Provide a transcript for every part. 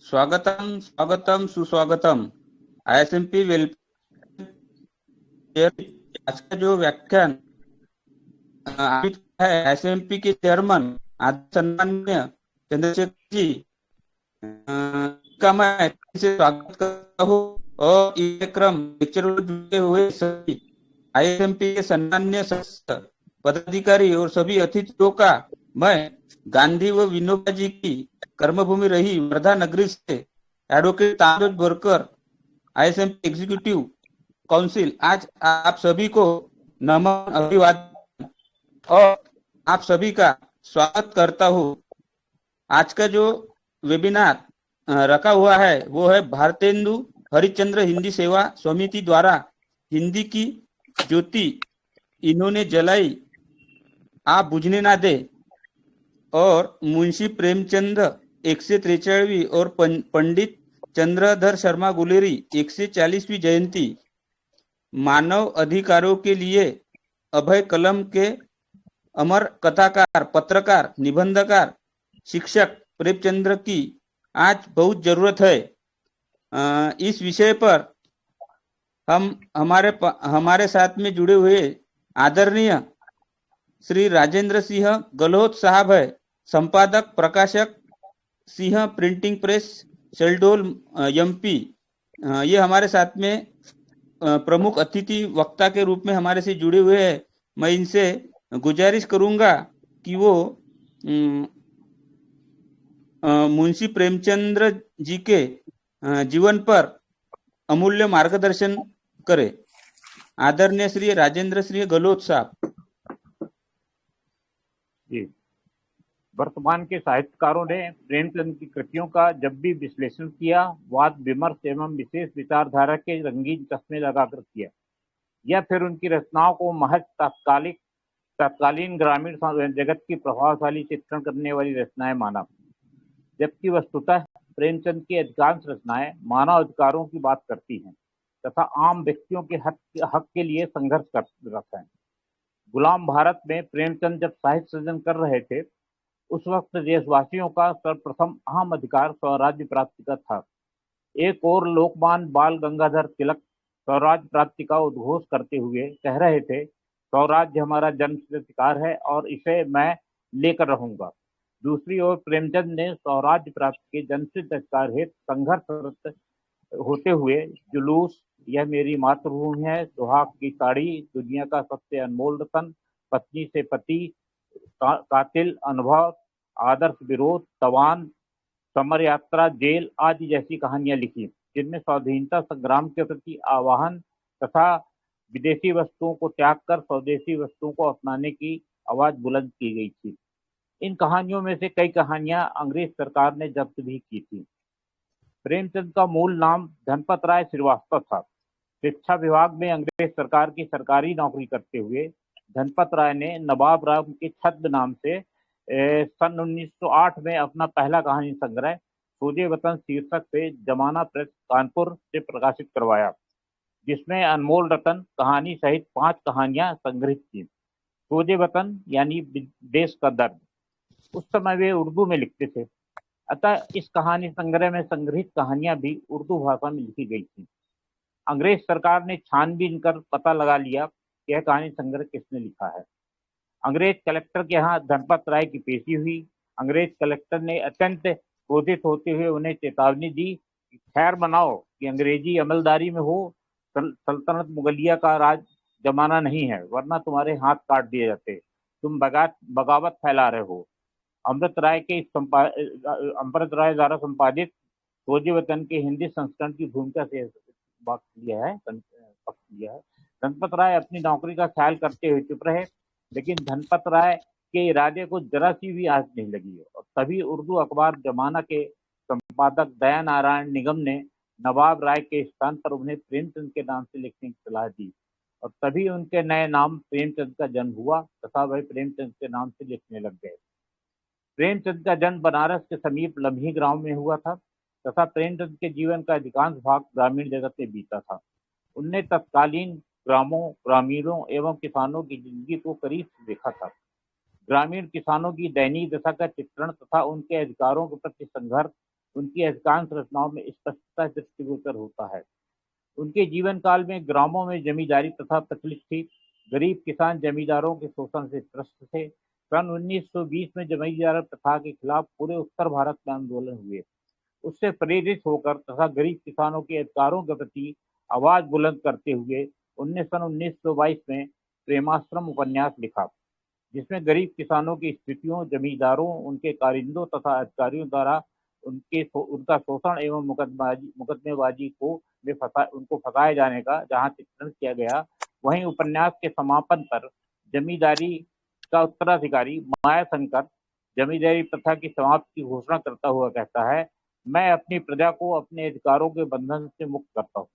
स्वागतम स्वागतम सुस्वागतम। आईएसएमपी वेलफेयर। आज का जो व्याख्यान आयोजित है आईएसएमपी के चेयरमैन आदरणीय सम्माननीय चंद्रशेखर जी का मैं से स्वागत करता हूँ। और ये कार्यक्रम लेक्चर में जुड़े हुए सभी आईएसएमपी के सम्माननीय सदस्य पदाधिकारी और सभी अतिथियों का मैं गांधी व विनोबा जी की कर्मभूमि रही वर्धा नगरी से एडवोकेट तामराज बोरकर आईएसएमपी एग्जीक्यूटिव काउंसिल आज आप सभी को नमन अभिवादन और आप सभी का स्वागत करता हूँ। आज का जो वेबिनार रखा हुआ है वो है भारतेंदु हरिश्चंद्र हिंदी सेवा समिति द्वारा हिंदी की ज्योति इन्होंने जलाई आप बुझने ना दे और मुंशी प्रेमचंद 143वीं और पंडित चंद्रधर शर्मा गुलेरी 140वीं जयंती, मानव अधिकारों के लिए अभय कलम के अमर कथाकार, पत्रकार, निबंधकार, शिक्षक प्रेमचंद्र की आज बहुत जरूरत है। इस विषय पर हम हमारे साथ में जुड़े हुए आदरणीय श्री राजेंद्र सिंह गहलोत साहब है, संपादक प्रकाशक Singh printing press Shahdol MP. ये हमारे साथ में प्रमुख अतिथि वक्ता के रूप में हमारे से जुड़े हुए हैं। मैं इनसे गुजारिश करूंगा कि वो मुंशी प्रेमचंद्र जी के जीवन पर अमूल्य मार्गदर्शन करे। आदरणीय श्री राजेंद्र सिंह गहलोत साहब जी। वर्तमान के साहित्यकारों ने प्रेमचंद की कृतियों का जब भी विश्लेषण किया, वाद विमर्श एवं विशेष विचारधारा के रंगीन चश्मे लगाकर किया, या फिर उनकी रचनाओं को महज तत्कालीन ग्रामीण जगत की प्रभावशाली चित्रण करने वाली रचनाएं माना, जबकि वस्तुतः प्रेमचंद की अधिकांश रचनाएं मानव अधिकारों की बात करती हैं तथा आम व्यक्तियों के हक के लिए संघर्ष कर रहे हैं। गुलाम भारत में प्रेमचंद जब साहित्य सृजन कर रहे थे, उस वक्त देशवासियों का सर्वप्रथम अहम अधिकार स्वराज्य प्राप्ति का था। एक और लोकमान बाल गंगाधर तिलक स्वराज्य प्राप्ति का उद्घोष करते हुए कह रहे थे, स्वराज्य हमारा जन्मसिद्ध अधिकार है और इसे मैं लेकर रहूंगा। दूसरी ओर प्रेमचंद ने स्वराज्य प्राप्ति के जन्मसिद्ध अधिकार हेतु संघर्षरत होते हुए जुलूस, यह मेरी मातृभूमि है, सुहाग की साड़ी, दुनिया का सबसे अनमोल रतन, पत्नी से पति, कातिल अनुभव, आदर्श विरोध, तवान, समर यात्रा, जेल आदि जैसी कहानियां लिखी, जिनमें स्वाधीनता संग्राम के प्रति आह्वान तथा विदेशी वस्तुओं को त्याग कर स्वदेशी वस्तुओं को अपनाने की आवाज बुलंद की गई थी। इन कहानियों में से कई कहानियां अंग्रेज सरकार ने जब्त भी की थी। प्रेमचंद का मूल नाम धनपत राय श्रीवास्तव था। शिक्षा विभाग में अंग्रेज सरकार की सरकारी नौकरी करते हुए धनपत राय ने नवाब राम के छद्म नाम से सन 1908 में अपना पहला कहानी संग्रह सोजे वतन शीर्षक से जमाना प्रेस कानपुर से प्रकाशित करवाया, जिसमें अनमोल रतन कहानी सहित 5 कहानियां संग्रहित थी। सोजे वतन यानी देश का दर्द। उस समय वे उर्दू में लिखते थे, अतः इस कहानी संग्रह में संग्रहित कहानियां भी उर्दू भाषा में लिखी गई थी। अंग्रेज सरकार ने छानबीन कर पता लगा लिया कि यह कहानी संग्रह किसने लिखा है। अंग्रेज कलेक्टर के यहाँ धनपत राय की पेशी हुई। अंग्रेज कलेक्टर ने अत्यंत क्रोधित होते हुए उन्हें चेतावनी दी कि खैर बनाओ कि अंग्रेजी अमलदारी में हो, सल्तनत मुगलिया का राज जमाना नहीं है, वरना तुम्हारे हाथ काट दिए जाते, तुम बगावत फैला रहे हो। अमृत राय द्वारा संपादित सोजे वतन के हिंदी संस्करण की भूमिका से लिया है। धनपत राय अपनी नौकरी का ख्याल करते हुए चुप रहे, लेकिन धनपत राय के इरादे को जरा सी भी आंच नहीं लगी और तभी उर्दू अखबार जमाना के संपादक दया नारायण निगम ने नवाब राय के स्थान पर उन्हें प्रेमचंद के नाम से लिखने की सलाह दी और तभी उनके नए नाम प्रेमचंद का जन्म हुआ तथा वह प्रेमचंद के नाम से लिखने लग गए। प्रेमचंद का जन्म बनारस के समीप लम्ही गांव में हुआ था तथा प्रेमचंद के जीवन का अधिकांश भाग ग्रामीण जगत में बीता था। उनने तत्कालीन ग्रामीणों एवं किसानों की जिंदगी को करीब से देखा था। ग्रामीण किसानों की दयनीय दशा का चित्रण तथा उनके अधिकारों के प्रति संघर्ष उनकी अधिकांश रचनाओं में स्पष्टता दृष्टिगोचर होता है। उनके जीवन काल में ग्रामों में जमींदारी प्रथा प्रचलित थी। गरीब किसान जमींदारों के शोषण से त्रस्त थे। सन 1920 में जमींदार प्रथा के खिलाफ पूरे उत्तर भारत में आंदोलन हुए। उससे प्रेरित होकर तथा गरीब किसानों के अधिकारों के प्रति आवाज बुलंद करते हुए उन्होंने सन 1922 में प्रेमाश्रम उपन्यास लिखा, जिसमें गरीब किसानों की स्थितियों, जमींदारों, उनके कारिंदों तथा अधिकारियों द्वारा उनका शोषण एवं मुकदमेबाजी को उनको फंसाए जाने का जहां चित्रण किया गया, वहीं उपन्यास के समापन पर जमींदारी का उत्तराधिकारी मायाशंकर जमींदारी प्रथा की समाप्ति की घोषणा करता हुआ कहता है, मैं अपनी प्रजा को अपने अधिकारों के बंधन से मुक्त करता हूँ।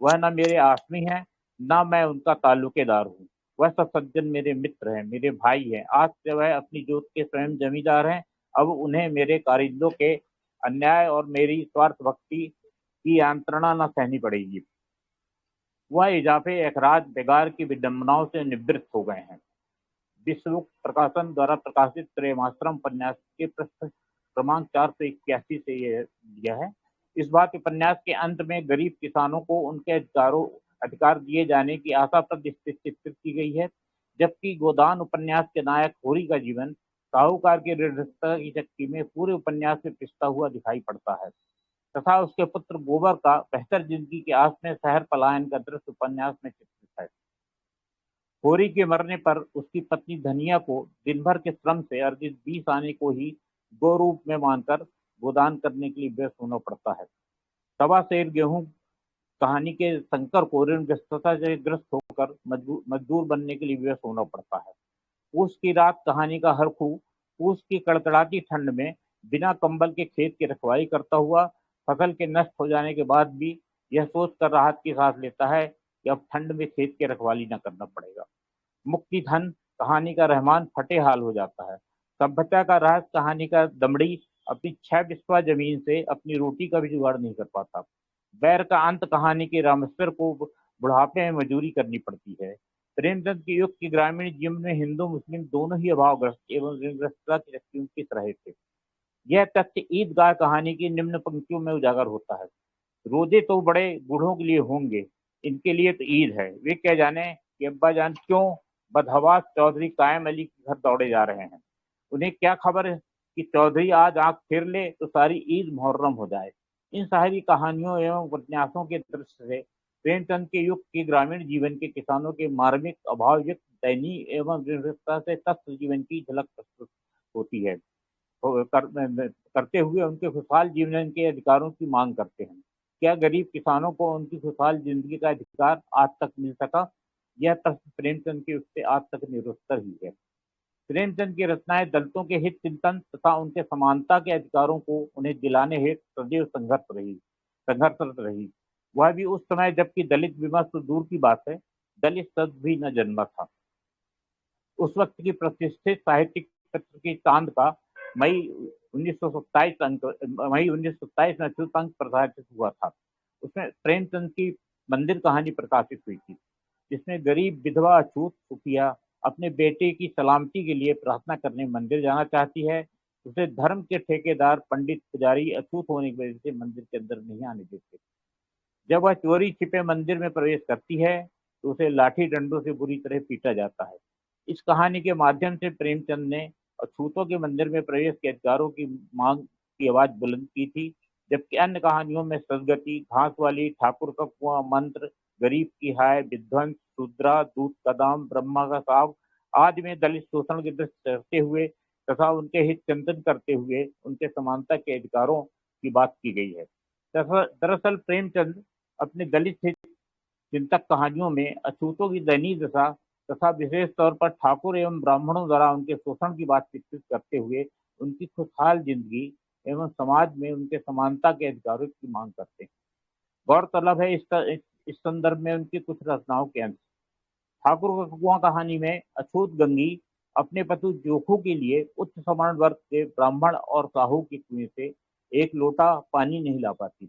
वह न मेरे आश्रमी है, न मैं उनका ताल्लुकेदार हूँ। वह सब सज्जन मेरे मित्र हैं, मेरे भाई हैं। आज से वह अपनी जोत के स्वयं जमींदार हैं। अब उन्हें मेरे कारिंदों के अन्याय और मेरी स्वार्थ भक्ति की यांत्रणा न सहनी पड़ेगी। वह इजाफे एखराज बेगार की विडंबनाओं से निवृत्त हो गए हैं। विश्वमुख प्रकाशन द्वारा प्रकाशित प्रेमाश्रम उपन्यास के पृष्ठ क्रमांक 481 से यह दिया है। इस बात उपन्यास के अंत में गरीब किसानों को उनके अधिकार दिए जाने की आशाप्रद स्थिति चित्रित की गई है, जबकि गोदान उपन्यास के नायक होरी का जीवन साहूकार की ऋणग्रस्तता की शक्ति में पूरे उपन्यास में पिसता हुआ दिखाई पड़ता है तथा उसके पुत्र गोबर का बेहतर जिंदगी की आस में शहर पलायन का दृश्य उपन्यास में चित्रित है। होरी के मरने पर उसकी पत्नी धनिया को दिन भर के श्रम से अर्जित 20 आने को ही गो रूप में मानकर गोदान करने के लिए व्यस्त होना पड़ता है। सवा सेर गेहूं कहानी के शंकर को ऋणग्रस्तता से ग्रस्त होकर मजदूर बनने के लिए व्यस्त होना पड़ता है। पूस की रात कहानी का हरखू पूस की कड़कड़ाती ठंड में बिना कंबल के खेत की रखवाली करता हुआ फसल के नष्ट हो जाने के बाद भी यह सोच कर राहत की सांस लेता है कि अब ठंड में खेत की रखवाली न करना पड़ेगा। मुक्ति धन कहानी का रहमान फटे हाल हो जाता है। सभ्यता का राज कहानी का दमड़ी अपनी 6 बिस्वा जमीन से अपनी रोटी का भी जुगाड़ नहीं कर पाता। बैर का अंत कहानी के रामेश्वर को बुढ़ापे में मजदूरी करनी पड़ती है। प्रेमचंद के युग के ग्रामीण जीवन में हिंदू मुस्लिम दोनों ही अभावग्रस्त एवं ऋणग्रस्तता की शक्तियों किस रहे थे। यह तथ्य ईदगाह कहानी की निम्न पंक्तियों में उजागर होता है। रोजे तो बड़े बूढ़ों के लिए होंगे, इनके लिए तो ईद है। वे क्या जाने कि अब्बा जान क्यों बदहवास चौधरी कायम अली के घर दौड़े जा रहे हैं। उन्हें क्या खबर है कि चौधरी आज आंख फेर ले तो सारी ईद मुहर्रम हो जाए। इन सारी कहानियों एवं उपन्यासों के दृश्य से प्रेमचंद के युग के ग्रामीण जीवन के किसानों के मार्मिक अभावयुक्त दयनीय एवं ऋणग्रस्तता से तत्व जीवन की झलक प्रस्तुत होती है। करते हुए उनके खुशहाल जीवन के अधिकारों की मांग करते हैं। क्या गरीब किसानों को उनकी खुशहाल जिंदगी का अधिकार आज तक मिल सका? यह प्रश्न प्रेमचंद के उससे आज तक निरुत्तर ही है। प्रेमचंद की रचनाएं दलितों के हित चिंतन तथा उनके समानता के अधिकारों को उन्हें दिलाने हेतु सदैव संघर्षरत रही। वह भी उस समय जबकि दलित विमर्श तो दूर की बात है, दलित शब्द भी न जन्मा था। उस वक्त की प्रतिष्ठित साहित्यिक पत्र की चांद का मई 1927 में अछूत अंक प्रकाशित हुआ था। उसमें प्रेमचंद की मंदिर कहानी प्रकाशित हुई थी, जिसमें गरीब विधवा अछूत सुफिया अपने बेटे की सलामती के लिए प्रार्थना करने मंदिर जाना चाहती है। उसे धर्म के ठेकेदार पंडित पुजारी अछूत होने की वजह से मंदिर के अंदर नहीं आने देते। जब वह चोरी छिपे मंदिर में प्रवेश करती है तो उसे लाठी डंडों से बुरी तरह पीटा जाता है। इस कहानी के माध्यम से प्रेमचंद ने अछूतों के मंदिर में प्रवेश के अधिकारों की मांग की आवाज बुलंद की थी, जबकि अन्य कहानियों में सदगति, घास वाली, ठाकुर का कुआं, मंत्र, गरीब की हाय, विध्वंस, शूद्रा, दूध का दाम, ब्रह्मा का साव आदि में दलित शोषण के दृश्य करते हुए तथा उनके हित चिंतन करते हुए उनके समानता के अधिकारों की बात की गई है। दरअसल प्रेमचंद अपने दलित हित चिंतक कहानियों में अछूतों की दयनीय दशा तथा विशेष तौर पर ठाकुर एवं ब्राह्मणों द्वारा उनके शोषण की बात चित्रित करते हुए उनकी खुशहाल जिंदगी एवं समाज में उनके समानता के अधिकारों की मांग करते हैं। गौरतलब है इस संदर्भ में उनकी कुछ रचनाओं के अंश। ठाकुर का कुआं कहानी में अछूत गंगी अपने पति जोखू के लिए उच्च सवर्ण वर्ग के ब्राह्मण और साहू के कुएं से एक लोटा पानी नहीं ला पाती,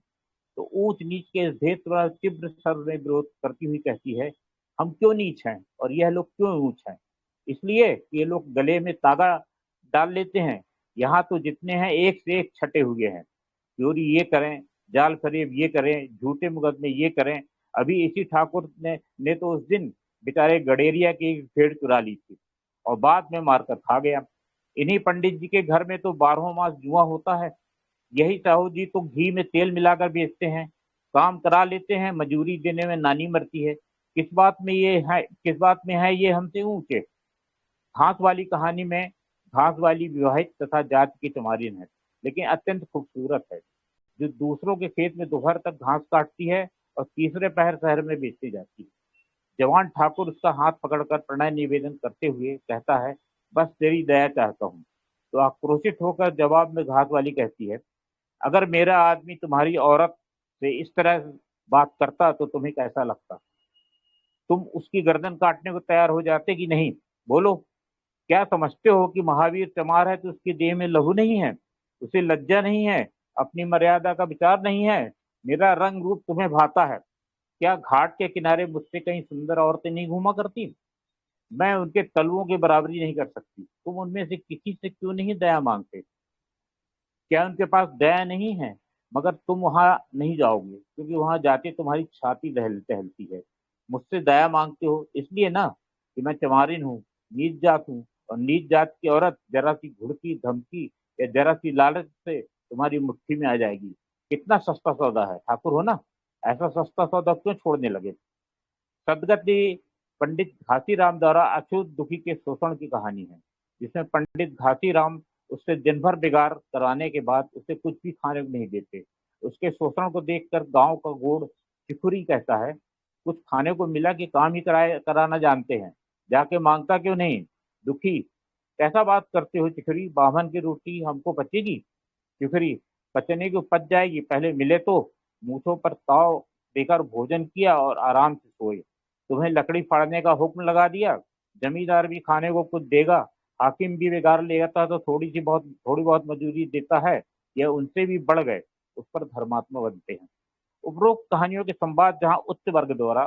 तो ऊंच नीच के इस भेद पर तीव्र स्वर में विरोध करती हुई कहती है, हम क्यों नीच हैं और यह लोग क्यों ऊंच हैं? इसलिए कि ये लोग गले में तागा डाल लेते हैं। यहाँ तो जितने हैं एक से एक छटे हुए हैं। चोरी ये करें, जाल फरेब ये करें, झूठे मुकदमे ये करें। अभी इसी ठाकुर ने तो उस दिन बेचारे गडेरिया की एक भेड़ चुरा ली थी और बाद में मारकर खा गया। इन्हीं पंडित जी के घर में तो 12 मास जुआ होता है। यही साहू जी तो घी में तेल मिलाकर बेचते हैं, काम करा लेते हैं, मजूरी देने में नानी मरती है। किस बात में है ये हमसे ऊंचे। घास वाली कहानी में घास वाली विवाहित तथा जाति की चमारिन है, लेकिन अत्यंत खूबसूरत है, जो दूसरों के खेत में दोपहर तक घास काटती है और तीसरे पहर शहर में बेचती जाती है। जवान ठाकुर उसका हाथ पकड़कर प्रणय निवेदन करते हुए कहता है, बस तेरी दया चाहता हूँ। तो आक्रोशित होकर जवाब में घास वाली कहती है, अगर मेरा आदमी तुम्हारी औरत से इस तरह बात करता तो तुम्हें कैसा लगता? तुम उसकी गर्दन काटने को तैयार हो जाते कि नहीं? बोलो, क्या समझते हो कि महावीर चमार है तो उसकी देह में लहू नहीं है? उसे लज्जा नहीं है? अपनी मर्यादा का विचार नहीं है? मेरा रंग रूप तुम्हें भाता है? क्या घाट के किनारे मुझसे कहीं सुंदर औरतें नहीं घूमा करती? मैं उनके तलवों की बराबरी नहीं कर सकती। तुम उनमें से किसी से क्यों नहीं दया मांगते? क्या उनके पास दया नहीं है? मगर तुम वहां नहीं जाओगे, क्योंकि वहां जाते तुम्हारी छाती टहलती है। मुझसे दया मांगते हो इसलिए ना कि मैं चमारिन हूँ, नीच जात हूँ, और नीच जात की औरत जरा सी घुड़की धमकी या जरा सी लालच से तुम्हारी मुट्ठी में आ जाएगी। कितना सस्ता सौदा है, ठाकुर हो ना? ऐसा सस्ता सौदा क्यों छोड़ने लगे? सदगति पंडित घासीराम द्वारा अछूत दुखी के शोषण की कहानी है, जिसमें पंडित घासीराम उससे दिन भर बिगाड़ कराने के बाद उसे कुछ भी खाने को नहीं देते। उसके शोषण को देखकर गांव का गोड़ चिखुरी कहता है, कुछ खाने को मिला कि काम ही कराना जानते हैं, जाके मांगता क्यों नहीं? दुखी, कैसा बात करते हो चिखुरी? बाभन की रोटी हमको पचेगी? चिखुरी, पचने को पच जाएगी, पहले मिले तो। मूछों पर ताव देकर भोजन किया और आराम से सोए। तुम्हें लकड़ी फाड़ने का हुक्म लगा दिया, जमींदार भी खाने को कुछ देगा, हाकिम भी बिगाड़ लेता तो थोड़ी बहुत मजूरी देता है, यह उनसे भी बढ़ गए, उस पर धर्मात्मा बनते हैं। उपरोक्त कहानियों के संवाद जहां उच्च वर्ग द्वारा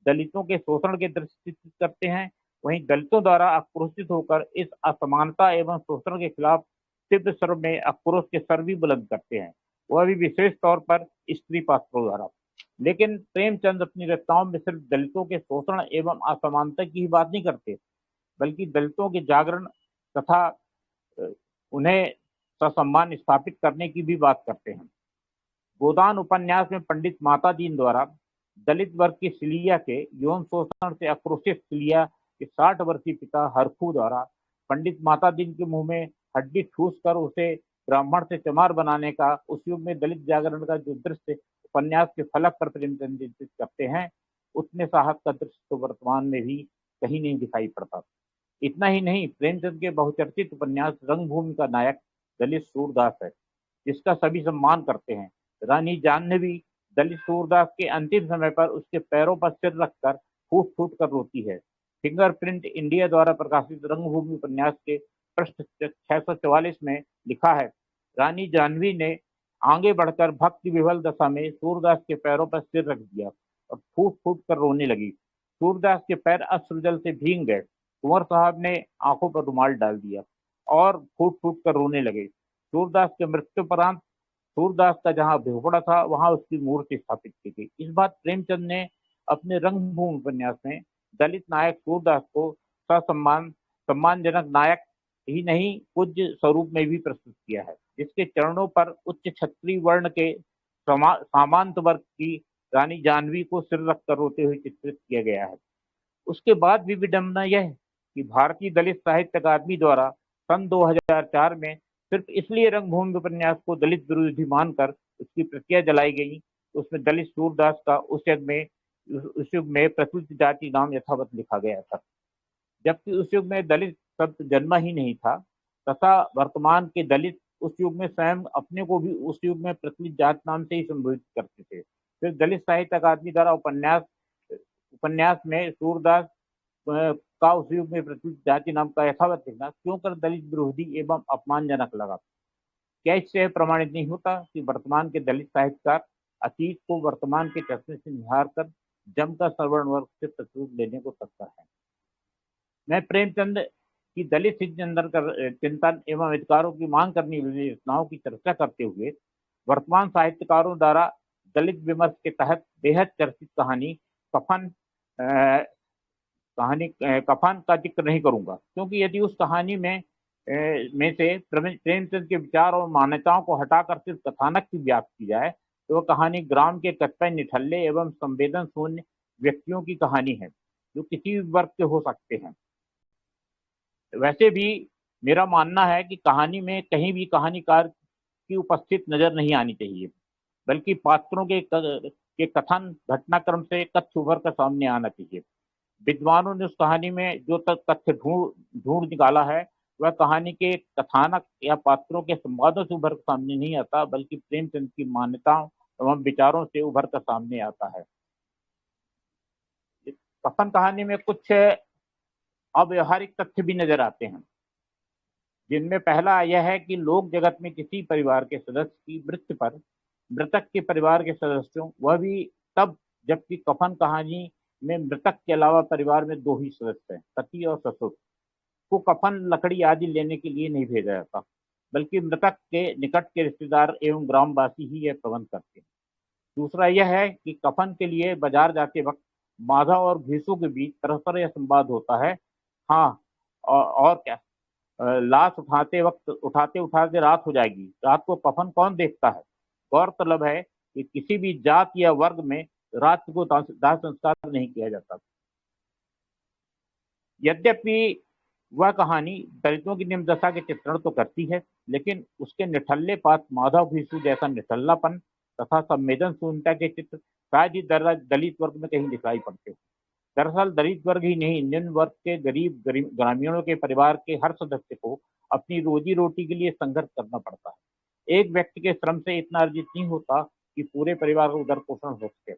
दलितों के शोषण के दृश्य चित्रित करते हैं, वहीं दलितों द्वारा आक्रोशित होकर इस असमानता एवं शोषण के खिलाफ तीव्र स्वर में आक्रोश के स्वर भी बुलंद करते हैं, वह भी विशेष तौर पर स्त्री पात्रों द्वारा। लेकिन प्रेमचंद अपनी रचनाओं में सिर्फ दलितों के शोषण एवं असमानता की ही बात नहीं करते, बल्कि दलितों के जागरण तथा उन्हें ससम्मान स्थापित करने की भी बात करते हैं। गोदान उपन्यास में पंडित माता दीन द्वारा दलित वर्ग की सिलिया के यौन शोषण से आक्रोशित सिलिया के 60 वर्षीय पिता हरखू द्वारा पंडित माता दीन के मुंह में हड्डी ठूस कर उसे ब्राह्मण से चमार बनाने का, उस युग में दलित जागरण का जो दृश्य उपन्यास के फलक पर प्रेमचंद चित्रित करते हैं, उतने साहस का दृश्य तो वर्तमान में भी कहीं नहीं दिखाई पड़ता। इतना ही नहीं, प्रेमचंद के बहुचर्चित उपन्यास रंगभूमि का नायक दलित सूरदास है, जिसका सभी सम्मान करते हैं। रानी जाह्नवी दलित सूरदास के अंतिम समय पर उसके पैरों पर सिर रखकर फूट फूट कर रोती है। फिंगरप्रिंट इंडिया द्वारा प्रकाशित रंगभूमि उपन्यास के पृष्ठ 644 में लिखा है, रानी जाह्नवी ने आगे बढ़कर भक्ति विवल दशा में सूरदास के पैरों पर सिर रख दिया और फूट फूट कर रोने लगी। सूरदास के पैर अश्रुजल से भीग गए। कुंवर साहब ने आंखों पर रुमाल डाल दिया और फूट फूट कर रोने लगे। सूरदास के मृत्युपरांत सूरदास का जहां झोपड़ा था, वहां उसकी मूर्ति स्थापित की गई। इस बात प्रेमचंद ने अपने रंगभूमि उपन्यास में दलित नायक सूरदास को ससम्मान सम्मानजनक नायक ही नहीं, पूज्य स्वरूप में भी प्रस्तुत किया है, जिसके चरणों पर उच्च क्षत्रिय वर्ण के सामंत वर्ग की रानी जाह्नवी को सिर रखकर रोते हुए चित्रित किया गया है। उसके बाद भी विडंबना यह है कि भारतीय दलित साहित्य अकादमी द्वारा सन 2004 में सिर्फ इसलिए रंगभूमि उपन्यास को दलित विरोधी मानकर उसकी प्रतियां जलाई गई, उसमें दलित सूरदास का उस युग में प्रचलित जाति नाम यथावत लिखा गया था, जबकि उस युग में दलित शब्द जन्मा ही नहीं था, तथा वर्तमान के दलित उस युग में स्वयं अपने को भी उस युग में प्रचलित जात नाम से ही संबोधित करते थे। फिर दलित साहित्य अकादमी द्वारा उपन्यास में सूरदास का उस युग में प्रचलित जाति नाम का यथावत लिखना क्यों कर दलित विरोधी एवं अपमानजनक लगा? क्या इससे प्रमाणित नहीं होता कि वर्तमान के दलित साहित्यकार अतीत को वर्तमान के चश्मे से निहार कर जमकर सवर्ण वर्ग से प्रचुर लेने को तत्पर है? मैं प्रेमचंद की दलित चिंतन एवं अधिकारों की मांग करने वाली रचनाओं की चर्चा करते हुए वर्तमान साहित्यकारों द्वारा दलित विमर्श के तहत बेहद चर्चित कहानी कफन का जिक्र नहीं करूंगा, क्योंकि यदि उस कहानी में से प्रेमचंद के विचार और मान्यताओं को हटाकर सिर्फ कथानक की व्याख्या की जाए तो वह कहानी ग्राम के कतिपय निठल्ले एवं संवेदन शून्य व्यक्तियों की कहानी है, जो किसी भी वर्ग के हो सकते हैं। वैसे भी मेरा मानना है कि कहानी में कहीं भी कहानीकार की उपस्थित नजर नहीं आनी चाहिए, बल्कि पात्रों के कथन घटनाक्रम से तथ्य उभर कर सामने आना चाहिए। विद्वानों ने उस कहानी में जो तथ्य ढूंढ निकाला है वह कहानी के कथानक या पात्रों के संवादों से उभर कर सामने नहीं आता, बल्कि प्रेमचंद की मान्यताओं एवं विचारों से उभर कर सामने आता है। कफन कहानी में कुछ अव्यवहारिक तथ्य भी नजर आते हैं, जिनमें पहला यह है कि लोक जगत में किसी परिवार के सदस्य की मृत्यु पर मृतक के परिवार के सदस्यों, वह भी तब जबकि कफन कहानी में मृतक के अलावा परिवार में 2 ही सदस्य हैं, पति और ससुर, को कफन लकड़ी आदि लेने के लिए नहीं भेजा जाता, बल्कि मृतक के निकट के रिश्तेदार एवं ग्रामवासी ही यह प्रबंध करते हैं। दूसरा यह है कि कफन के लिए बाजार जाते वक्त माधव और भीसू के बीच परस्पर यह संवाद होता है, हाँ और क्या, लाश उठाते उठाते रात हो जाएगी, रात को कफन कौन देखता है। गौरतलब है कि किसी भी जात या वर्ग में रात को दाह संस्कार नहीं किया जाता। यद्यपि वह कहानी दलितों की निम्नदशा के चित्रण तो करती है, लेकिन उसके निठल्ले पात्र माधव भीसू जैसा निठल्लापन तथा संवेदन शून्यता के चित्र शायद ही दलित वर्ग में कहीं दिखाई पड़ते हैं। दरअसल दलित वर्ग ही नहीं, निम्न वर्ग के गरीब ग्रामीणों के परिवार के हर सदस्य को अपनी रोजी रोटी के लिए संघर्ष करना पड़ता है। एक व्यक्ति के श्रम से इतना अर्जित नहीं होता कि पूरे परिवार का उदर पोषण हो सके,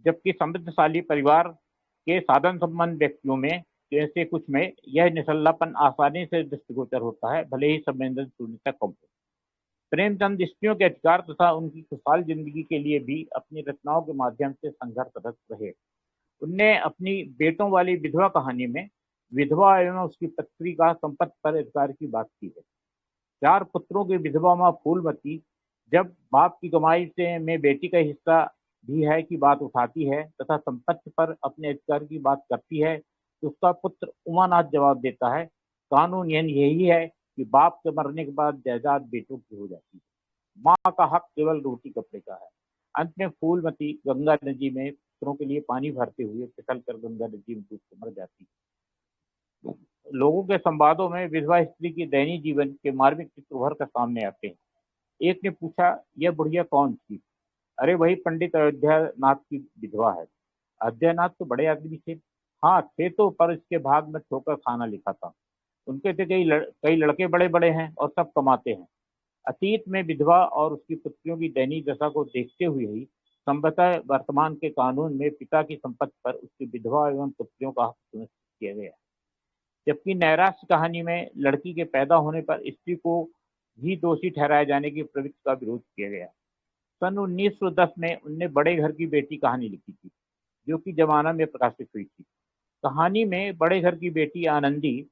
जबकि समृद्धशाली परिवार के साधन संपन्न व्यक्तियों में जैसे कुछ में यह निसल्लापन आसानी से दृष्टिगोचर होता है, भले ही संवेदन शून्यता कम हो। प्रेमचंद स्त्रियों के अधिकार तथा उनकी खुशहाल जिंदगी के लिए भी अपनी रचनाओं के माध्यम से संघर्षरत रहे। उनने अपनी बेटों वाली विधवा कहानी में विधवा एवं उसकी पत्नी का संपत्ति पर अधिकार की बात की है। 4 पुत्रों की विधवा मां फूलमती जब बाप की कमाई से में बेटी का हिस्सा भी है की बात उठाती है तथा संपत्ति पर अपने अधिकार की बात करती है, तो उसका पुत्र उमानाथ जवाब देता है, कानून यही है कि बाप के मरने के बाद जायदाद बेटों की हो जाती है, माँ का हक केवल रोटी कपड़े का है। अंत में फूलमती गंगा नदी में पुत्रों के लिए पानी भरते हुए फिसल कर गंगा नदी में डूब कर मर जाती है। लोगों के संवादों में विधवा स्त्री की दैनिक जीवन के मार्मिक चित्र उभर कर सामने आते हैं। एक ने पूछा, यह बुढ़िया कौन थी? अरे वही पंडित अयोध्यानाथ की विधवा है। अयोध्यानाथ तो बड़े आदमी थे। हाँ थे तो, पर इसके भाग में ठोकर खाना लिखा था। उनके तो कई लड़के बड़े बड़े हैं और सब कमाते हैं। अतीत में विधवा और उसकी पुत्रियों की दैनिक दशा को देखते हुए ही संभवतः वर्तमान के कानून में पिता की संपत्ति पर उसकी विधवा एवं पुत्रियों का हक सुनिश्चित किया गया। जबकि नैराश्य कहानी में लड़की के पैदा होने पर स्त्री को भी दोषी ठहराए जाने की प्रवृत्ति का विरोध किया गया। सन 1910 में उनने बड़े घर की बेटी कहानी लिखी थी, जो कि जमाना में प्रकाशित हुई थी। कहानी में बड़े घर की बेटी आनंदी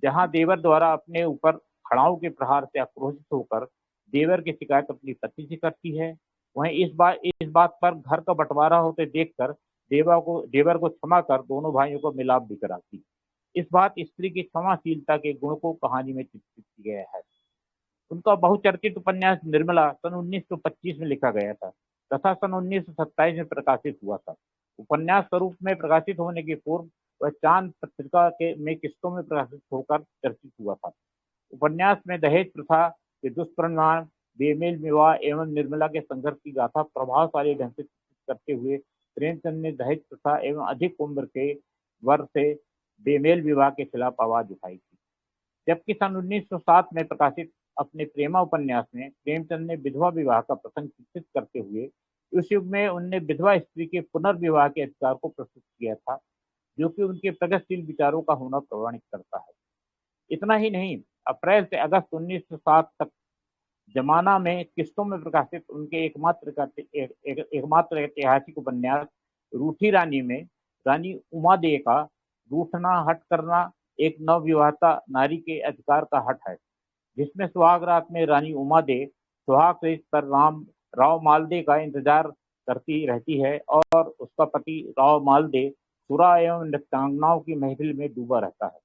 जहां देवर द्वारा अपने ऊपर खड़ाओं के प्रहार से आक्रोशित होकर देवर की शिकायत अपनी पत्नी से करती है, वहीं इस बात पर घर का बंटवारा होते देखकर देवर को क्षमा कर दोनों भाइयों को मिलाप भी कराती। इस बात स्त्री की क्षमाशीलता के गुण को कहानी में चित्रित किया गया है। उनका बहुचर्चित उपन्यास निर्मला सन 1925 में लिखा गया था तथा सन 1927 में प्रकाशित हुआ था। उपन्यास स्वरूप में प्रकाशित होने के पूर्व वह चांद पत्रिका में किस्तों में प्रकाशित होकर चर्चित हुआ था। उपन्यास में दहेज प्रथा के दुष्परिणाम, बेमेल विवाह एवं निर्मला के संघर्ष की गाथा प्रभावशाली ढंग से चित्रित करते हुए प्रेमचंद ने दहेज प्रथा एवं अधिक उम्र के वर्ग से बेमेल विवाह के खिलाफ आवाज उठाई थी। जबकि सन 1907 में प्रकाशित अपने प्रेमा उपन्यास में प्रेमचंद ने विधवा विवाह का प्रसंग चित्रित करते हुए उस युग में उनने विधवा स्त्री के पुनर्विवाह के अधिकार को प्रस्तुत किया था, जो कि उनके प्रगतिशील विचारों का होना प्रमाणित करता है। इतना ही नहीं, अप्रैल से अगस्त 1907 तक जमाना में किस्तों में प्रकाशित उनके एकमात्र ऐतिहासिक उपन्यास रूठी रानी में रानी उमादेय का रूठना हट करना एक नवविवाहिता नारी के अधिकार का हट है। जिसमें सुहाग रात में रानी उमा दे सुहाग से पर राव मालदे का इंतजार करती रहती है और उसका पति राव मालदे सुरा एवं नृत्यांगनाओं की महफिल में डूबा रहता है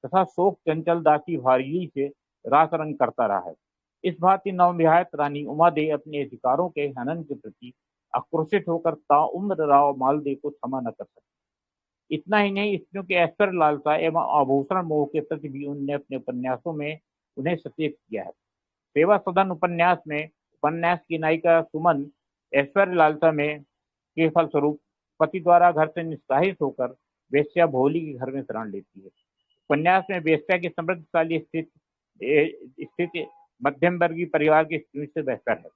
तथा शोक चंचल दासी वारिली से रास रंग करता रहा है। इस भांति नवविवाहित रानी उमादे अपने अधिकारों के हनन के प्रति आक्रोशित होकर ताउम्र राव मालदे को क्षमा न कर सकी। इतना ही नहीं, स्त्रियों के ऐश्वर्य लालसा एवं आभूषण मोह के प्रति भी उनने अपने उपन्यासों में उन्हें सचेत किया है। सेवा सदन उपन्यास में उपन्यास की नायिका सुमन ऐश्वर्य लालसा में के फलस्वरूप पति द्वारा घर से निष्कासित होकर वेश्या भोली के घर में शरण लेती है। उपन्यास में वेश्या की समृद्धशाली स्थिति मध्यम वर्गीय परिवार की स्थिति से बेहतर है।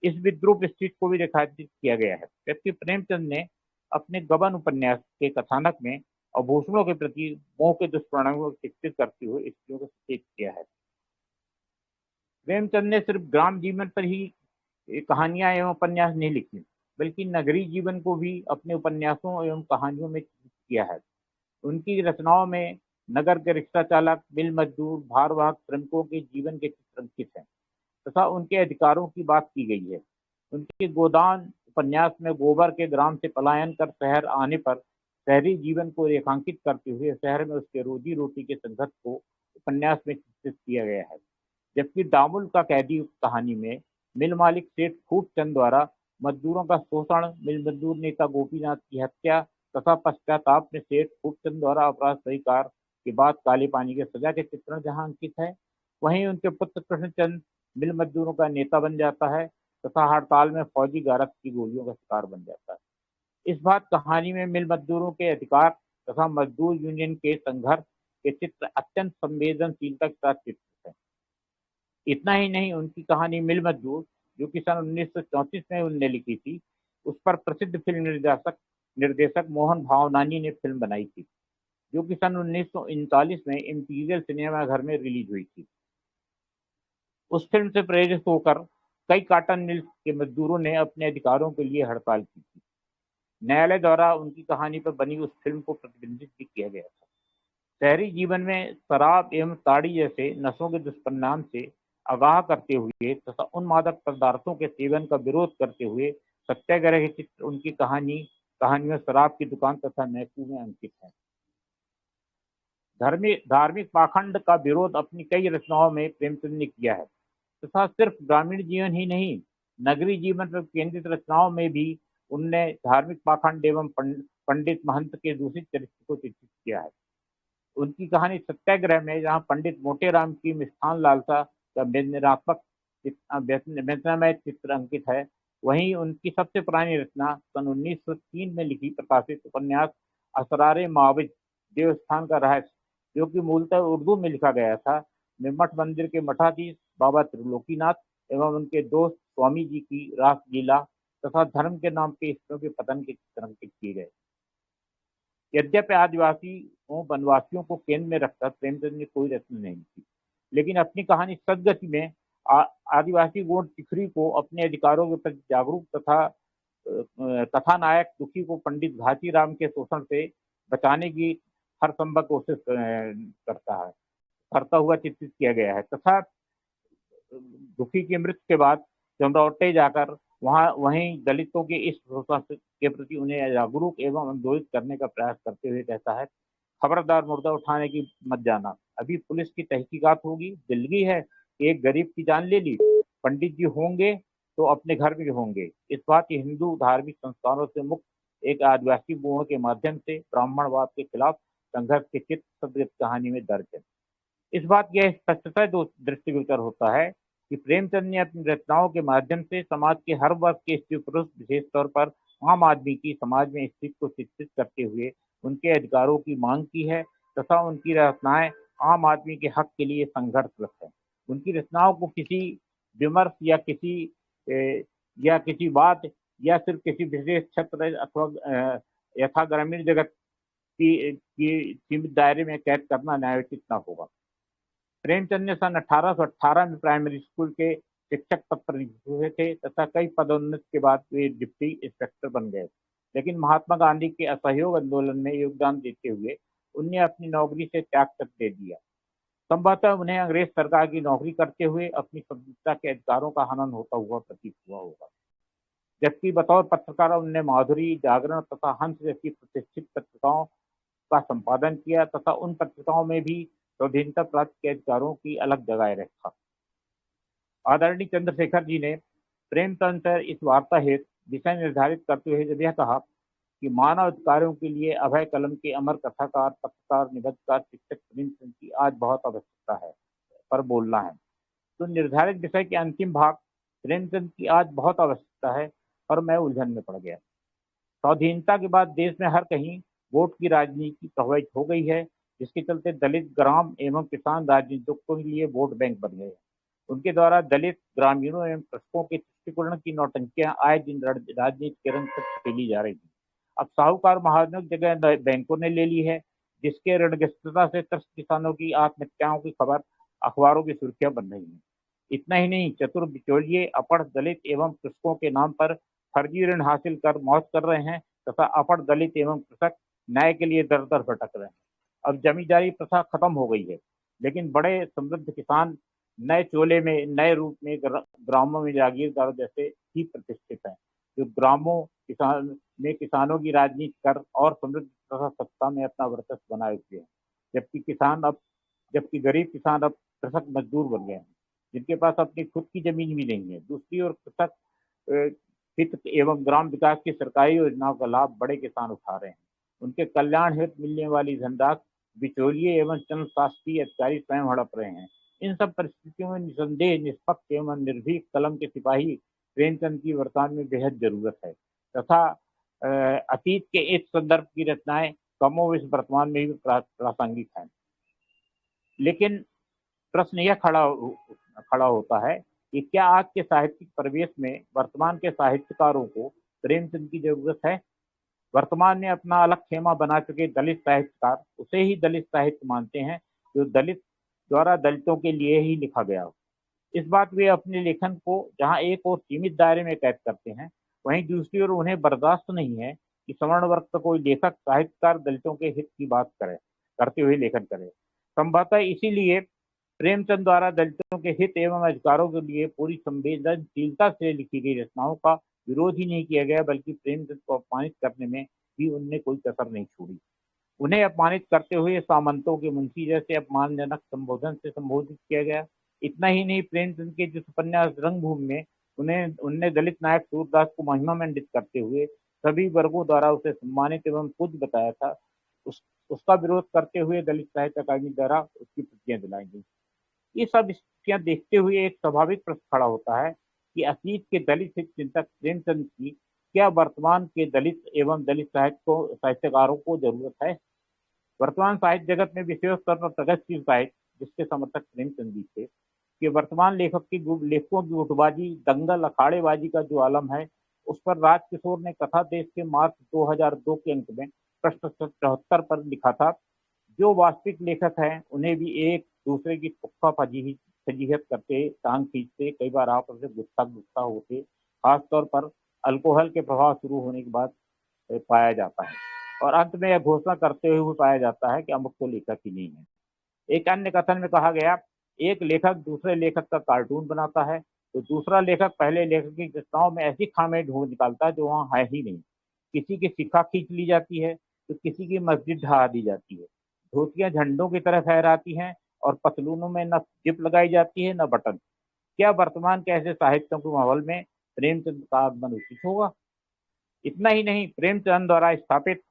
इस विद्रूप स्थिति को भी रेखांकित किया गया है, जबकि प्रेमचंद ने अपने गबन उपन्यास के कथानक में आभूषणों के प्रति मोह के दुष्परिणामों को चित्रित करते हुए स्त्रियों को सचेत किया है। प्रेमचंद ने सिर्फ ग्राम जीवन पर ही कहानियां एवं उपन्यास नहीं लिखी, बल्कि नगरीय जीवन को भी अपने उपन्यासों एवं कहानियों में चित्रित किया है। उनकी रचनाओं में नगर के रिक्शा चालक, मिल मजदूर, भारवाहक श्रमिकों के जीवन के चित्र अंकित हैं तथा उनके अधिकारों की बात की गई है। उनके गोदान उपन्यास में गोबर के ग्राम से पलायन कर शहर आने पर शहरी जीवन को रेखांकित करते हुए शहर में उसके रोजी रोटी के संघर्ष को उपन्यास में चित्रित किया गया है। जबकि दामुल का कैदी कहानी में मिल मालिक सेठ खूबचंद द्वारा मजदूरों का शोषण, मिल मजदूर नेता गोपीनाथ की हत्या तथा पश्चाताप में सेठ खूबचंद द्वारा अपराध स्वीकार के बाद काले पानी की सजा के चित्रण जहां अंकित है, वहीं उनके पुत्र कृष्णचंद मिल मजदूरों का नेता बन जाता है तथा हड़ताल में फौजी गारद की गोलियों का शिकार बन जाता है। इस बात कहानी में मिल मजदूरों के अधिकार तथा मजदूर यूनियन के संघर्ष के चित्र अत्यंत संवेदनशीलता के साथ चित्रित है। इतना ही नहीं, उनकी कहानी मिल मजदूर, जो कि सन 1934 में उनने लिखी थी, उस पर प्रसिद्ध फिल्म निर्देशक मोहन भावनानी ने फिल्म बनाई थी, जो कि सन 1939 में इंपीरियल सिनेमा घर में रिलीज हुई थी। उस फिल्म से प्रेरित होकर कई कॉटन मिल्स के मजदूरों ने अपने अधिकारों के लिए हड़ताल की थी। न्यायालय द्वारा उनकी कहानी पर बनी उस फिल्म को प्रतिबंधित भी किया गया था। शहरी जीवन में शराब एवं ताड़ी जैसे नशों के दुष्परिणाम से आगाह करते हुए तथा उन मादक पदार्थों के सेवन का विरोध करते हुए सत्याग्रह के चित्र उनकी कहानियों शराब की दुकान तथा मैकू में अंकित है। धार्मिक पाखंड का विरोध अपनी कई रचनाओं में प्रेमचंद ने किया है तथा सिर्फ ग्रामीण जीवन ही नहीं, नगरीय जीवन पर केंद्रित रचनाओं में भी उनने धार्मिक पाखंड एवं पंडित महंत के दूषित चरित्र को चित्रित किया है। उनकी कहानी सत्याग्रह में जहां पंडित मोटेराम की मिष्ठान लालसा का व्यंजनामय चित्र अंकित है, वहीं उनकी सबसे पुरानी रचना सन 1903 में लिखी प्रकाशित उपन्यास असरारे माविज देवस्थान का रहस्य, जो कि मूलतः उर्दू में लिखा गया था, में मठ मंदिर के मठाधीश बाबा त्रिलोकीनाथ एवं उनके दोस्त स्वामी जी की रासलीला तथा धर्म के नाम पे ईश्वरों के पतन के चित्र अंकित किए गए। यद्यपि आदिवासियों वनवासियों को केंद्र में रखकर प्रेमचंद ने कोई रचना नहीं लिखी, लेकिन अपनी कहानी सदगति में आदिवासी गोंड टिखरी को अपने अधिकारों के प्रति जागरूक तथा कथानायक दुखी को पंडित घासीराम के शोषण से बचाने की हर संभव कोशिश करता हुआ चित्रित किया गया है तथा दुखी की मृत्यु के बाद चमरौटे जाकर वहीं दलितों के इस शोषण के प्रति उन्हें जागरूक एवं आंदोलित करने का प्रयास करते हुए कहता है, खबरदार मुर्दा उठाने की मत जाना, अभी पुलिस की तहकीकात होगी, दिल्ली है एक गरीब की जान ले ली, पंडित जी होंगे तो अपने घर में होंगे। इस बात की हिंदू धार्मिक संस्कारों से मुक्त एक आदिवासी गुणों के माध्यम से ब्राह्मणवाद के खिलाफ संघर्ष के चित्र सदगत कहानी में दर्ज है। इस बात यह स्पष्टता दृष्टिगोचर होता है कि प्रेमचंद ने अपनी रचनाओं के माध्यम से समाज के हर वर्ग के स्त्री पुरुष, विशेष तौर पर आम आदमी की समाज में स्थिति को चित्रित करते हुए उनके अधिकारों की मांग की है तथा उनकी रचनाएं आम आदमी के हक के लिए संघर्षरत है। उनकी रचनाओं को किसी विमर्श या किसी बात या सिर्फ किसी विशेष क्षेत्र अथवा यथा ग्रामीण जगत की सीमित दायरे में कैद करना न्यायोचित न होगा। प्रेमचंद ने सन 1818 में प्राइमरी स्कूल के शिक्षक पद पर नियुक्त हुए थे तथा कई पदोन्नति के बाद वे डिप्टी इंस्पेक्टर बन गए, लेकिन महात्मा गांधी के असहयोग आंदोलन में योगदान देते हुए उन्हें अपनी नौकरी से त्याग कर दे दिया। संभवतः उन्हें अंग्रेज सरकार की नौकरी करते हुए अपनी स्वतंत्रता के अधिकारों का हनन होता हुआ प्रतीत हुआ होगा। जबकि बतौर पत्रकार उन्होंने माधुरी, जागरण तथा हंस जैसी प्रतिष्ठित पत्रिकाओं का संपादन किया तथा उन पत्रिकाओं में भी स्वाधीनता प्राप्त के अधिकारों की अलग जगह रखा। आदरणीय चंद्रशेखर जी ने प्रेमचंद से इस वार्ता हेतु दिशा निर्धारित करते हुए जब यह कहा कि मानव अधिकारों के लिए अभय कलम के अमर कथाकार, पत्रकार, निबंधकार, शिक्षक प्रेमचंद की आज बहुत आवश्यकता है पर बोलना है। तो निर्धारित विषय के अंतिम भाग प्रेमचंद की आज बहुत आवश्यकता है और मैं उलझन में पड़ गया। स्वाधीनता के बाद देश में हर कहीं वोट की राजनीति प्रभावित हो गई है, जिसके चलते दलित, ग्राम एवं किसान राजनीतिकों के लिए वोट बैंक बन गए हैं। उनके द्वारा दलित, ग्रामीणों एवं कृषकों के तुष्टिकरण की नौटंकियां आए दिन राजनीति के रंग तक फैली जा रही थी। अब साहूकार महाजनों की जगह बैंकों ने ले ली है, जिसके ऋणग्रस्तता से त्रस्त किसानों की आत्महत्याओं की खबर अखबारों की सुर्खियां बन रही है। इतना ही नहीं, चतुर बिचौलिए अपढ़ दलित एवं कृषकों के नाम पर फर्जी ऋण हासिल कर मौज कर रहे हैं तथा अपढ़ दलित एवं कृषक न्याय के लिए दर दर भटक रहे हैं। अब जमींदारी प्रथा खत्म हो गई है, लेकिन बड़े समृद्ध किसान नए चोले में, नए रूप में ग्रामों में जागीरदारों जैसे ही प्रतिष्ठित हैं, जो ग्रामों किसान में किसानों की राजनीति कर और समृद्ध तथा सत्ता में अपना वर्चस्व बनाए हुए हैं। जबकि गरीब किसान अब कृषक मजदूर बन गए हैं, जिनके पास अपनी खुद की जमीन भी नहीं है। दूसरी ओर कृषक हित एवं ग्राम विकास की सरकारी योजनाओं का लाभ बड़े किसान उठा रहे हैं। उनके कल्याण हेतु मिलने वाली धनराशि बिचौलिए एवं चंद शासकीय अधिकारी स्वयं हड़प रहे हैं। इन सब परिस्थितियों में निसंदेह निष्पक्ष एवं निर्भीक कलम के सिपाही प्रेमचंद की वर्तमान में बेहद जरूरत है तथा अतीत के इस संदर्भ की रचनाएं कमोबेश वर्तमान में भी प्रासंगिक हैं। लेकिन प्रश्न यह खड़ा होता है कि क्या आज के साहित्यिक परिवेश में वर्तमान के साहित्यकारों को प्रेमचंद की जरूरत है? वर्तमान में अपना अलग खेमा बना चुके दलित साहित्यकार उसे ही दलित साहित्य मानते हैं जो दलित द्वारा दलितों के लिए ही लिखा गया हो। इस बात वे अपने लेखन को जहां एक और सीमित दायरे में कैद करते हैं, वहीं दूसरी ओर उन्हें बर्दाश्त नहीं है कि सवर्ण वर्ग का कोई लेखक साहित्यकार दलितों के हित की बात करते हुए लेखन करे। संभवतः इसीलिए प्रेमचंद द्वारा दलितों के हित एवं अधिकारों के लिए पूरी संवेदनशीलता से लिखी गई रचनाओं का विरोध ही नहीं किया गया, बल्कि प्रेमचंद को अपमानित करने में भी उनने कोई कसर नहीं छोड़ी। उन्हें अपमानित करते हुए सामंतों के मुंशी जैसे अपमानजनक संबोधन से संबोधित किया गया। इतना ही नहीं, प्रेमचंद के जिस उपन्यास रंगभूमि में उनने दलित नायक सूरदास को महिमा मंडित करते हुए सभी वर्गों द्वारा उसे सम्मानित एवं पूज्य बताया था, उसका विरोध करते हुए दलित साहित्य अकादमी द्वारा उसकी प्रतियां दिलाई गई। ये सब स्थितियां देखते हुए एक स्वाभाविक प्रश्न खड़ा होता है कि अतीत के दलित हित चिंतक प्रेमचंद की क्या वर्तमान के दलित एवं दलित साहित्यकारों को जरूरत है? वर्तमान साहित्य जगत में विशेष तौर पर प्रगतिशील साहित्य, जिसके समर्थक प्रेमचंद जी थे, कि वर्तमान लेखकों की गुटबाजी, दंगल, अखाड़ेबाजी का जो आलम है, उस पर राजकिशोर ने कथा देश के मार्च 2002 के अंक में पृष्ठ 74 पर लिखा था। जो वास्तविक लेखक हैं, उन्हें भी एक दूसरे की पुख्ता फजीहत करते, टांग खींचते, कई बार आपस में गुस्सा होते, खासतौर पर अल्कोहल के प्रभाव शुरू होने के बाद पाया जाता है और अंत में यह घोषणा करते हुए पाया जाता है कि अमुक तो लेखक ही नहीं है। एक अन्य कथन में कहा गया, एक लेखक दूसरे लेखक का कार्टून बनाता है तो दूसरा लेखक पहले लेखक की रचनाओं में ऐसी खामियां ढूंढ निकालता है जो वहाँ है ही नहीं। किसी की शिखा खींच ली जाती है तो किसी की मस्जिद ढहा दी जाती है। धोतियां झंडों की तरह फहराती हैं और पतलूनों में न जिप लगाई जाती है न बटन। क्या वर्तमान के ऐसे साहित्यों के माहौल में प्रेमचंद का आगमन उचित होगा? इतना ही नहीं, प्रेमचंद द्वारा स्थापित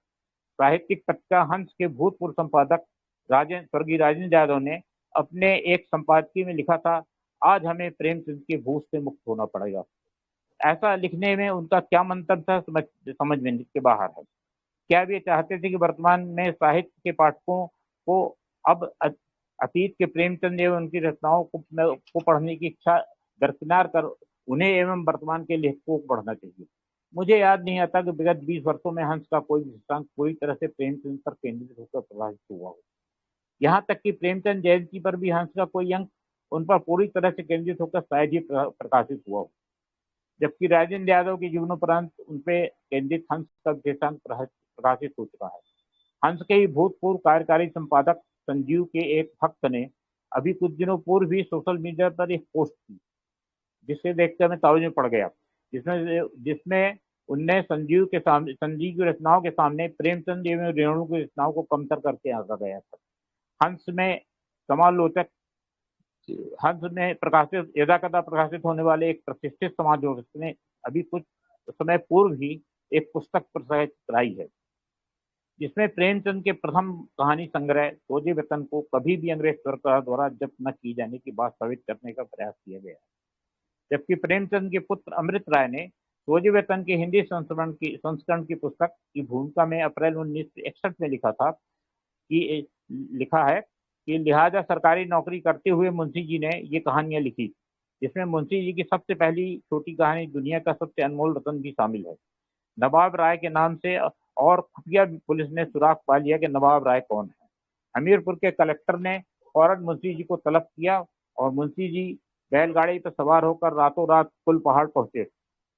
साहित्यिक पत्रिका हंस के भूतपूर्व संपादक स्वर्गीय राजेंद्र यादव ने अपने एक संपादकीय में लिखा था, आज हमें प्रेमचंद के भूत से मुक्त होना पड़ेगा। ऐसा लिखने में उनका क्या मंतव्य था, समझ में के बाहर है। क्या वे चाहते थे कि वर्तमान में साहित्य के पाठकों को अब अतीत के प्रेमचंद एवं उनकी रचनाओं को पढ़ने की इच्छा दरकिनार कर उन्हें एवं वर्तमान के लेखकों को पढ़ना चाहिए? मुझे याद नहीं आता कि विगत 20 वर्षों में हंस का कोई दृष्टांत पूरी तरह से प्रेमचंद पर केंद्रित होकर प्रकाशित हुआ हो। यहाँ तक कि प्रेमचंद जयंती पर भी हंस का कोई अंक उन पर पूरी तरह से केंद्रित होकर शायद ही प्रकाशित हुआ हो। जबकि राजेंद्र यादव के जीवनोपरांत उनपे केंद्रित हंस का विशेषांक प्रकाशित हो चुका है। हंस के ही भूतपूर्व कार्यकारी संपादक संजीव के एक भक्त ने अभी कुछ दिनों पूर्व भी सोशल मीडिया पर एक पोस्ट थी, जिसे देखकर मैं ताउज में पड़ गया, जिसमें जिसमें उनने संजीव की रचनाओं के सामने प्रेमचंद एवं रेणु की रचनाओं को कमतर करके आंका गया था। हंस में समालोचक हंस में प्रकाशित यदाकदा प्रकाशित होने वाले एक प्रतिष्ठित समालोचक ने अभी कुछ समय पूर्व ही एक पुस्तक प्रकाशित कराई है, जिसमें प्रेमचंद के प्रथम कहानी संग्रह सोजे वतन को कभी भी अंग्रेज सरकार द्वारा जब्त न की जाने की बात साबित करने का प्रयास किया गया, जबकि प्रेमचंद के पुत्र अमृत राय ने सोजे वतन के हिंदी संस्करण की पुस्तक की भूमिका में अप्रैल 1961 में लिखा है कि लिहाजा सरकारी नौकरी करते हुए मुंशी जी ने ये कहानियां लिखी, जिसमें मुंशी जी की सबसे पहली छोटी कहानी दुनिया का सबसे अनमोल रतन भी शामिल है। नवाब राय के नाम से और खुफिया पुलिस ने सुराग पा लिया कि नवाब राय कौन है। हमीरपुर के कलेक्टर ने फौरन मुंशी जी को तलब किया और मुंशी जी बैलगाड़ी पर सवार होकर रातों रात कुल पहाड़ पहुंचे,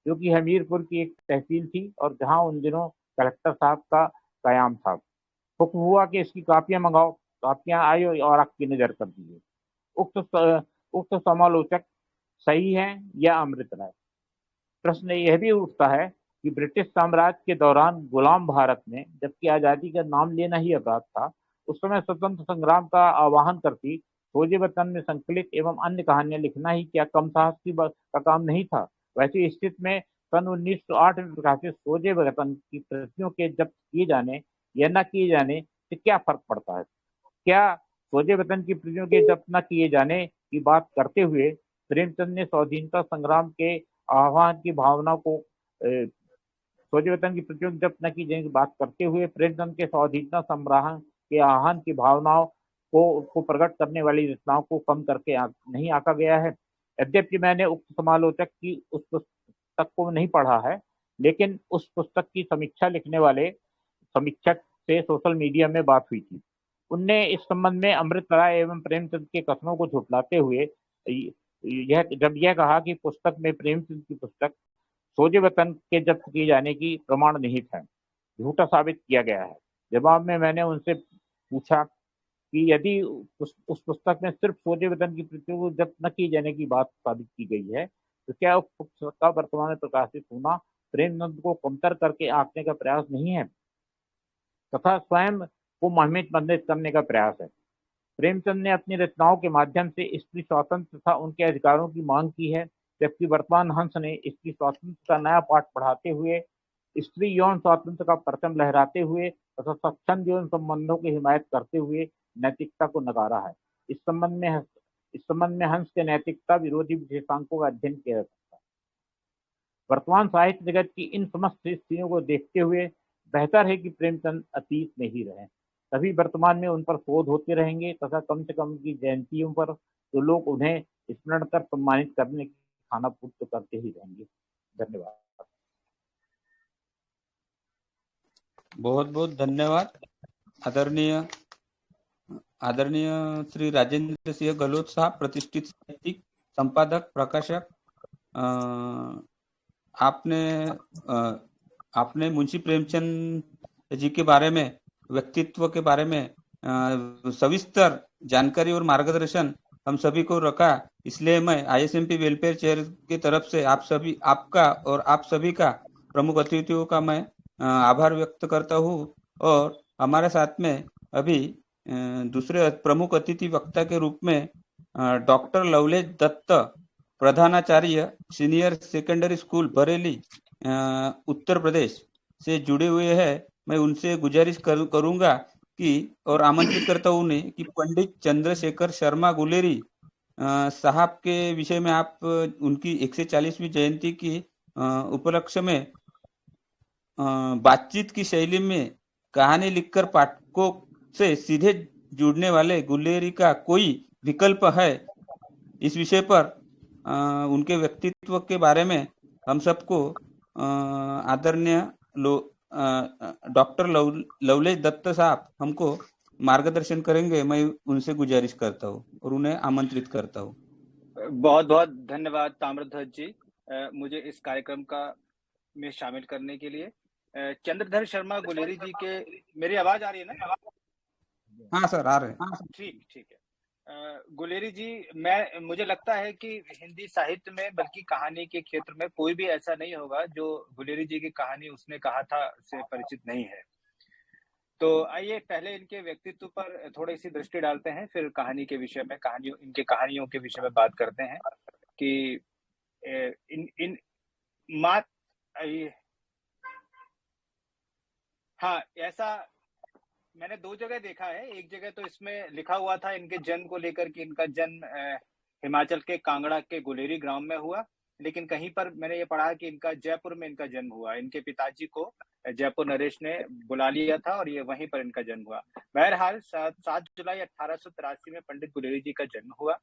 जो कि हमीरपुर की एक तहसील थी और जहां उन दिनों कलेक्टर साहब का कयाम था। हुक्म हुआ कि इसकी कापियां मंगाओ। कापियां आई और आग की नजर कर दी। उक्त समालोचक सही है या अमृत राय? प्रश्न यह भी उठता है कि ब्रिटिश साम्राज्य के दौरान गुलाम भारत में जबकि आजादी का नाम लेना ही अपराध था, उस समय स्वतंत्र संग्राम का आह्वान करती सोजे वतन में संकलित एवं अन्य कहानियां लिखना ही क्या कम साहस का काम नहीं था? वैसी स्थिति में सन 1908 में प्रकाशित सोजे वतन की प्रतियों के जब्त किए जाने या न किए जाने से क्या फर्क पड़ता है? क्या सोजे वतन की प्रतियों के जब्त न किए जाने की बात करते हुए प्रेमचंद ने स्वाधीनता संग्राम के आह्वान की भावना को सोजे वतन की प्रतियों जब्त न की जाने की बात करते हुए प्रेमचंद के स्वाधीनता संग्राम के आह्वान की भावनाओं को प्रकट करने वाली रचनाओं को कम करके नहीं आंका गया है? यद्यपि मैंने उक्त समालोचक की उस पुस्तक को नहीं पढ़ा है, लेकिन उस पुस्तक की समीक्षा लिखने वाले समीक्षक से सोशल मीडिया में बात हुई थी। उनने इस संबंध में अमृत राय एवं प्रेमचंद के कथनों को झुठलाते हुए यह कहा कि पुस्तक में प्रेमचंद की पुस्तक सोजे वतन के जब्त किए जाने की प्रमाण निहित है, झूठा साबित किया गया है। जवाब में मैंने उनसे पूछा कि यदि उस पुस्तक में सिर्फ सोजे वतन की प्रतियों को जब्त न किए जाने की बात साबित की गई है, तो क्या उस पुस्तक का वर्तमान में प्रकाशित होना प्रेमचंद को कमतर करके आंकने का प्रयास नहीं है तथा स्वयं को महिमान्वित करने का प्रयास है? प्रेमचंद ने अपनी रचनाओं के माध्यम से स्त्री स्वातंत्र तथा उनके अधिकारों की मांग की है, जबकि वर्तमान हंस ने स्त्री स्वातंत्र का नया पाठ पढ़ाते हुए स्त्री यौन स्वातंत्र का परचम लहराते हुए तथा स्वच्छंद यौन संबंधों की हिमायत करते हुए नैतिकता को नकारा है। इस संबंध में हंस के नैतिकता विरोधी विशेषांकों का अध्ययन किया जा सकता है। वर्तमान साहित्य जगत की इन समस्त स्थितियों को देखते हुए बेहतर है कि प्रेमचंद अतीत में ही रहें, तभी वर्तमान में उन पर शोध होते रहेंगे तथा कम से कम उनकी जयंतियों पर तो लोग उन्हें स्मरण कर सम्मानित करने की खाना पूर्ति करते ही रहेंगे। धन्यवाद। बहुत बहुत धन्यवाद आदरणीय श्री राजेंद्र सिंह गहलोत साहब, प्रतिष्ठित साहित्यिक, संपादक, प्रकाशक। आपने मुंशी प्रेमचंद जी के बारे में, व्यक्तित्व के बारे में सविस्तर जानकारी और मार्गदर्शन हम सभी को रखा, इसलिए मैं आईएसएमपी वेलफेयर चेयर की तरफ से आपका और आप सभी का, प्रमुख अतिथियों का मैं आभार व्यक्त करता हूँ। और हमारे साथ में अभी दूसरे प्रमुख अतिथि वक्ता के रूप में डॉक्टर लवलेश दत्त, प्रधानाचार्य, senior secondary school Bareilly, Uttar Pradesh से जुड़े हुए हैं। मैं उनसे गुजारिश करूंगा कि और आमंत्रित करता हूँ उन्हें कि पंडित चंद्रशेखर शर्मा गुलेरी साहब के विषय में आप उनकी 140वीं जयंती की उपलक्ष्य में बातचीत की शैली में कहानी लिखकर पाठकों से सीधे जुड़ने वाले गुलेरी का कोई विकल्प है, इस विषय पर उनके व्यक्तित्व के बारे में हम सबको आदरणीय डॉक्टर लवलेश दत्त साहब हमको मार्गदर्शन करेंगे। मैं उनसे गुजारिश करता हूँ और उन्हें आमंत्रित करता हूँ। बहुत बहुत धन्यवाद ताम्रध्वज जी, मुझे इस कार्यक्रम का में शामिल करने के लिए। चंद्रधर शर्मा गुलेरी जी के, मेरी आवाज आ रही है ना? हाँ सर, आ रहे हैं। ठीक है। गुलेरी जी, मुझे लगता है कि हिंदी साहित्य में बल्कि कहानी के क्षेत्र में कोई भी ऐसा नहीं होगा जो गुलेरी जी की कहानी उसने कहा था से परिचित नहीं है। तो आइए पहले इनके व्यक्तित्व पर थोड़ी सी दृष्टि डालते हैं, फिर कहानी के विषय में इनके कहानियों के विषय में बात करते हैं कि इन इन मात ये हाँ, ऐसा मैंने 2 जगह देखा है। एक जगह तो इसमें लिखा हुआ था इनके जन्म को लेकर कि इनका जन्म हिमाचल के कांगड़ा के गुलेरी ग्राम में हुआ। लेकिन कहीं पर मैंने ये पढ़ा कि इनका जयपुर में इनका जन्म हुआ। इनके पिताजी को जयपुर नरेश ने बुला लिया था और ये वहीं पर इनका जन्म हुआ। बहरहाल 7 जुलाई 1883 में पंडित गुलेरी जी का जन्म हुआ।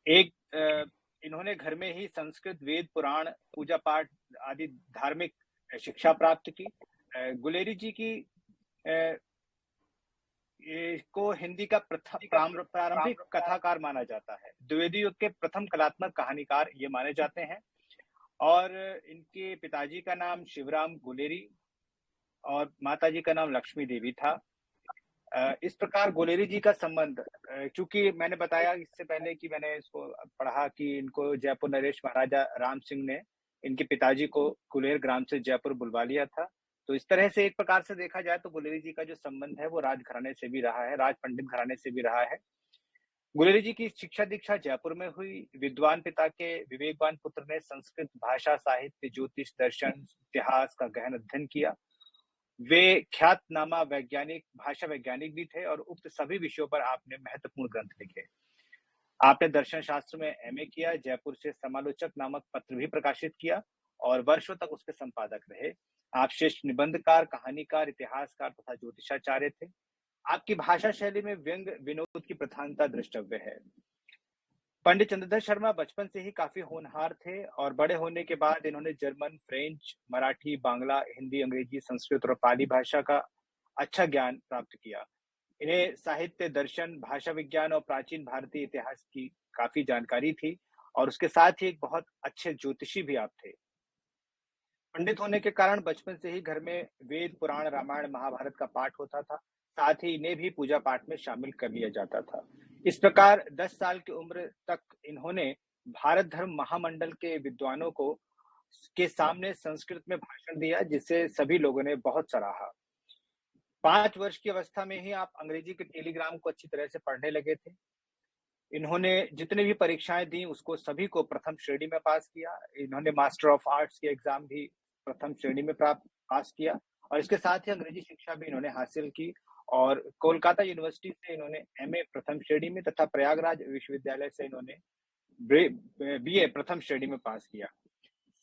इन्होंने घर में ही संस्कृत, वेद, पुराण, पूजा पाठ आदि धार्मिक शिक्षा प्राप्त की। गुलेरी जी की को हिंदी का प्रारंभिक कथाकार माना जाता है। द्विवेदी युग के प्रथम कलात्मक कहानीकार ये माने जाते हैं और इनके पिताजी का नाम शिवराम गुलेरी और माताजी का नाम लक्ष्मी देवी था। इस प्रकार गुलेरी जी का संबंध, चूंकि मैंने बताया इससे पहले कि मैंने इसको पढ़ा कि इनको जयपुर नरेश महाराजा राम सिंह ने इनके पिताजी को गुलेर ग्राम से जयपुर बुलवा लिया था। तो इस तरह से एक प्रकार से देखा जाए तो गुलेरी जी का जो संबंध है वो राजघराने से भी रहा है, राज पंडित घराने से भी रहा है। गुलेरी जी की शिक्षा दीक्षा जयपुर में हुई। विद्वान पिता के विवेकवान पुत्र ने संस्कृत भाषा, साहित्य, ज्योतिष, दर्शन, इतिहास का गहन अध्ययन किया। वे ख्यातनामा वैज्ञानिक, भाषा वैज्ञानिक भी थे और उक्त सभी विषयों पर आपने महत्वपूर्ण ग्रंथ लिखे। आपने दर्शन शास्त्र में एमए किया, जयपुर से समालोचक नामक पत्र भी प्रकाशित किया और वर्षों तक उसके संपादक रहे। आप श्रेष्ठ निबंधकार, कहानीकार, इतिहासकार तथा ज्योतिषाचार्य थे। आपकी भाषा शैली में व्यंग, विनोद की प्रधानता दृष्टव्य है। पंडित चंद्रधर शर्मा बचपन से ही काफी होनहार थे और बड़े होने के बाद इन्होंने जर्मन, फ्रेंच, मराठी, बांग्ला, हिंदी, अंग्रेजी, संस्कृत और पाली भाषा का अच्छा ज्ञान प्राप्त किया। इन्हें साहित्य, दर्शन, भाषा विज्ञान और प्राचीन भारतीय इतिहास की काफी जानकारी थी और उसके साथ ही एक बहुत अच्छे ज्योतिषी भी आप थे। पंडित होने के कारण बचपन से ही घर में वेद, पुराण, रामायण, महाभारत का पाठ होता था। साथ ही इन्हें भी पूजा पाठ में शामिल कर लिया जाता था। इस प्रकार 10 साल की उम्र तक इन्होंने भारत धर्म महामंडल के विद्वानों को के सामने संस्कृत में भाषण दिया, जिसे सभी लोगों ने बहुत सराहा। 5 वर्ष की अवस्था में ही आप अंग्रेजी के टेलीग्राम को अच्छी तरह से पढ़ने लगे थे। इन्होंने जितनी भी परीक्षाएं दी उसको सभी को प्रथम श्रेणी में पास किया। इन्होंने मास्टर ऑफ आर्ट्स के एग्जाम भी प्रथम श्रेणी में पास किया और इसके साथ ही अंग्रेजी शिक्षा भी इन्होंने हासिल की और कोलकाता यूनिवर्सिटी से इन्होंने एमए प्रथम श्रेणी में तथा प्रयागराज विश्वविद्यालय से इन्होंने बीए प्रथम श्रेणी में पास किया।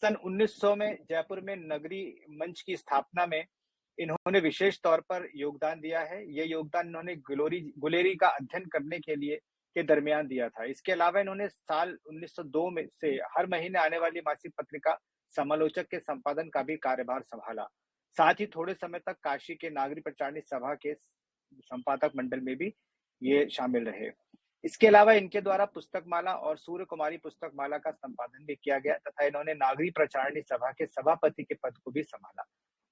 सन 1900 में जयपुर में नगरी मंच की स्थापना में इन्होंने विशेष तौर पर योगदान दिया है। यह योगदान इन्होंने गुलेरी का अध्ययन करने के दरमियान दिया था। इसके अलावा इन्होंने साल 1902 में से हर महीने आने वाली मासिक पत्रिका समालोचक के संपादन का भी कार्यभार संभाला। साथ ही थोड़े समय तक काशी के नागरी प्रचारणी सभा के संपादक मंडल में भी ये शामिल रहे। इसके अलावा इनके द्वारा पुस्तक माला और सूर्य कुमारी पुस्तक माला का संपादन भी किया गया तथा इन्होंने नागरी प्रचारणी सभा के सभापति के पद को भी संभाला।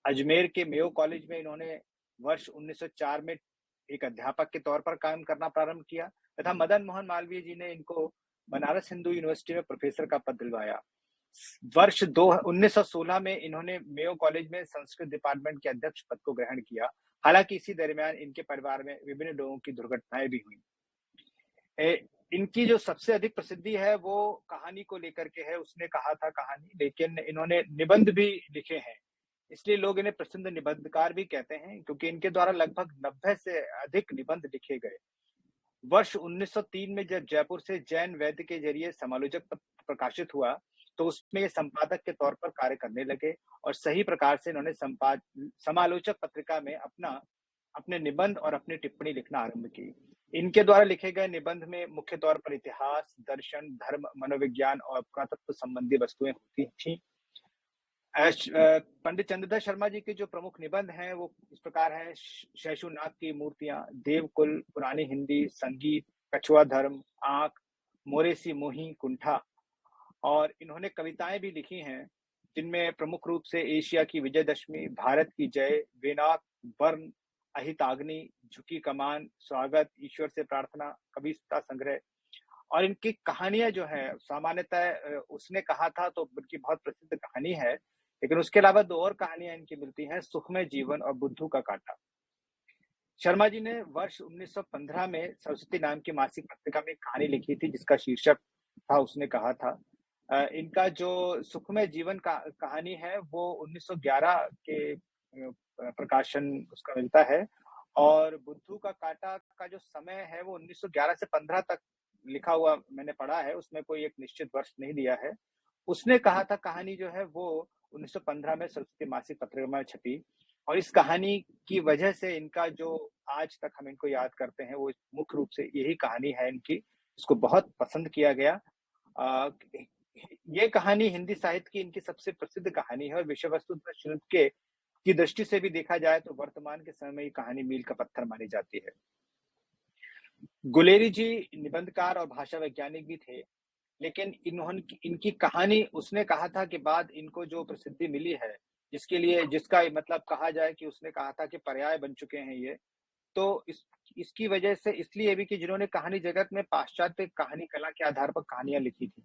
अजमेर के मेयो कॉलेज में इन्होंने वर्ष 1904 में एक अध्यापक के तौर पर काम करना प्रारंभ किया तथा मदन मोहन मालवीय जी ने इनको बनारस हिंदू यूनिवर्सिटी में प्रोफेसर का पद दिलवाया। वर्ष 1916 में इन्होंने मेयो कॉलेज में संस्कृत डिपार्टमेंट के अध्यक्ष पद को ग्रहण किया। हालांकि इसी दरमियान इनके परिवार में विभिन्न लोगों की दुर्घटनाएं भी हुई। इनकी जो सबसे अधिक प्रसिद्धि है वो कहानी को लेकर के है। उसने कहा था कहानी, लेकिन इन्होंने निबंध भी लिखे हैं, इसलिए लोग इन्हें प्रसिद्ध निबंधकार भी कहते हैं क्योंकि इनके द्वारा लगभग 90 से अधिक निबंध लिखे गए। वर्ष 1903 में जब जयपुर से जैन वैद्य के जरिए समालोचक प्रकाशित हुआ तो उसमें ये संपादक के तौर पर कार्य करने लगे और सही प्रकार से इन्होंने समालोचक पत्रिका में अपने निबंध और अपनी टिप्पणी लिखना आरंभ की। इनके द्वारा लिखे गए निबंध में मुख्य तौर पर इतिहास, दर्शन, धर्म, मनोविज्ञान और पुरातत्व संबंधी वस्तुएं होती थी। पंडित चंद्रधर शर्मा जी के जो प्रमुख निबंध हैं वो इस प्रकार है: शैशुनाग की मूर्तियां, देवकुल, पुरानी हिंदी, संगीत, कछुआ धर्म, आंख, मोरेसी मोही, कुंठा। और इन्होंने कविताएं भी लिखी हैं जिनमें प्रमुख रूप से एशिया की विजयदशमी, भारत की जय, वेनाक, वर्ण, अहिताग्नि, झुकी कमान, स्वागत, ईश्वर से प्रार्थना, कविता संग्रह और इनकी कहानियां जो है सामान्यतः उसने कहा था तो उनकी बहुत प्रसिद्ध कहानी है, लेकिन उसके अलावा दो और कहानियां इनकी मिलती हैं, सुखमय जीवन और बुद्धू का कांटा। शर्मा जी ने वर्ष 1915 में सरस्वती नाम की मासिक पत्रिका में एक कहानी लिखी थी जिसका शीर्षक था उसने कहा था। इनका जो सुखमय जीवन का कहानी है वो 1911 के प्रकाशन उसका मिलता है और बुद्धू का कांटा का जो समय है वो 1911 से 15 तक लिखा हुआ मैंने पढ़ा है, उसमें कोई एक निश्चित वर्ष नहीं दिया है। उसने कहा था कहानी जो है वो 1915 में सरस्वती मासिक पत्रिका में छपी और इस कहानी की वजह से इनका जो आज तक हम इनको याद करते हैं वो मुख्य रूप से यही कहानी है इनकी, इसको बहुत पसंद किया गया। ये कहानी हिंदी साहित्य की इनकी सबसे प्रसिद्ध कहानी है और विषय वस्तु शिल्प के की दृष्टि से भी देखा जाए तो वर्तमान के समय में ये कहानी मील का पत्थर मानी जाती है। गुलेरी जी निबंधकार और भाषा वैज्ञानिक भी थे, लेकिन इनकी कहानी उसने कहा था कि बाद इनको जो प्रसिद्धि मिली है, जिसका मतलब कहा जाए कि उसने कहा था कि पर्याय बन चुके हैं ये, तो इसकी वजह से इसलिए भी कि जिन्होंने कहानी जगत में पाश्चात्य कहानी कला के आधार पर कहानियां लिखी थी,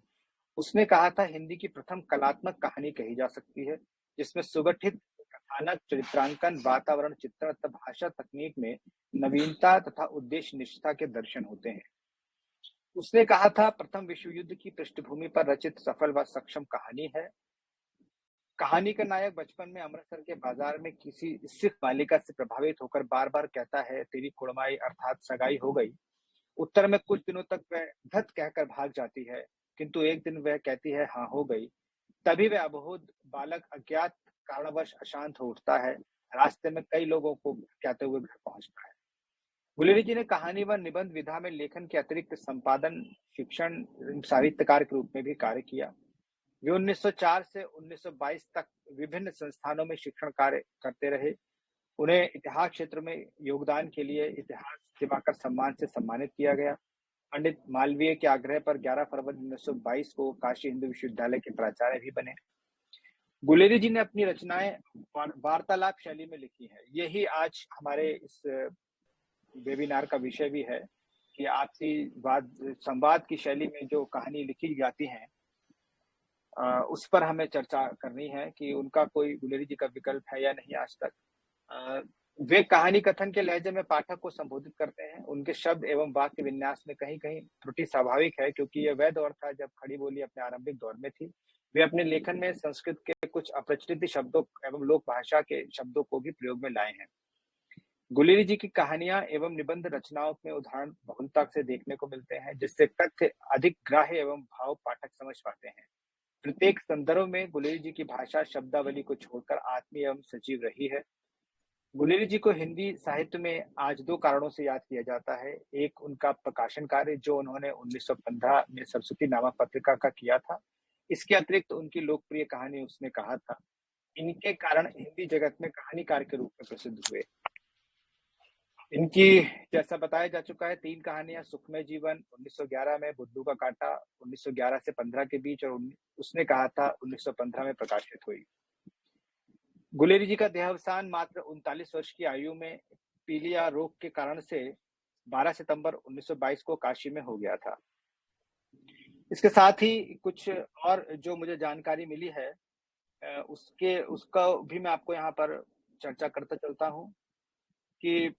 उसने कहा था हिंदी की प्रथम कलात्मक कहानी कही जा सकती है, जिसमें सुगठित कथानक, चरित्रांकन, वातावरण चित्रण तथा भाषा तकनीक में नवीनता तथा उद्देश्य निष्ठा के दर्शन होते हैं। उसने कहा था प्रथम विश्व युद्ध की पृष्ठभूमि पर रचित सफल व सक्षम कहानी है। कहानी का नायक बचपन में अमृतसर के बाजार में किसी सिख बालिका से प्रभावित होकर बार बार कहता है तेरी कुड़माई अर्थात सगाई हो गई। उत्तर में कुछ दिनों तक वह धत कहकर भाग जाती है, किंतु एक दिन वह कहती है हाँ हो गई। तभी वह अबोध बालक अज्ञात कारणवश अशांत हो उठता है, रास्ते में कई लोगों को कहते हुए घर पहुंचता है। गुलेरी जी ने कहानी व निबंध विधा में लेखन के अतिरिक्त संपादन, शिक्षण, साहित्यकार के रूप में भी कार्य किया। वे 1904 से 1922 तक विभिन्न संस्थानों में शिक्षण कार्य करते रहे। उन्हें इतिहास क्षेत्र में योगदान के लिए इतिहास दिवाकर सम्मान से सम्मानित किया गया। पंडित मालवीय के आग्रह पर 11 फरवरी 1922 को काशी हिंदू विश्वविद्यालय के प्राचार्य भी बने। गुलेरी जी ने अपनी रचनाएं वार्तालाप शैली में लिखी है। यही आज हमारे इस वेबिनार का विषय भी है कि आपसी संवाद की शैली में जो कहानी लिखी जाती है उस पर हमें चर्चा करनी है कि उनका कोई गुलेरी जी का विकल्प है या नहीं आज तक। वे कहानी कथन के लहजे में पाठक को संबोधित करते हैं। उनके शब्द एवं वाक्य विन्यास में कहीं कहीं त्रुटि स्वाभाविक है, क्योंकि यह वह दौर था जब खड़ी बोली अपने आरंभिक दौर में थी। वे अपने लेखन में संस्कृत के कुछ अप्रचलित शब्दों एवं लोक भाषा के शब्दों को भी प्रयोग में लाए हैं। गुलेरी जी की कहानियां एवं निबंध रचनाओं में उदाहरण बहुलता से देखने को मिलते हैं, जिससे तथ्य अधिक ग्राह्य एवं भाव पाठक समझ पाते हैं। प्रत्येक संदर्भ में गुलेरी जी की भाषा शब्दावली को छोड़कर आत्मीय एवं सजीव रही है। गुलेरी जी को हिंदी साहित्य में आज दो कारणों से याद किया जाता है। एक, उनका प्रकाशन कार्य जो उन्होंने 1915 में सरस्वती नामक पत्रिका का किया था। इसके अतिरिक्त उनकी लोकप्रिय कहानी उसने कहा था। इनके कारण हिंदी जगत में कहानीकार के रूप में प्रसिद्ध हुए। इनकी जैसा बताया जा चुका है 3 कहानियां, सुखमय जीवन 1911 में, बुद्धू का कांटा 1911 से 15 के बीच और उसने कहा था 1915 में प्रकाशित हुई। गुलेरी जी का देहावसान मात्र 39 वर्ष की आयु में पीलिया रोग के कारण से 12 सितंबर 1922 को काशी में हो गया था। इसके साथ ही कुछ और जो मुझे जानकारी मिली है उसका भी मैं आपको यहाँ पर चर्चा करता चलता हूँ कि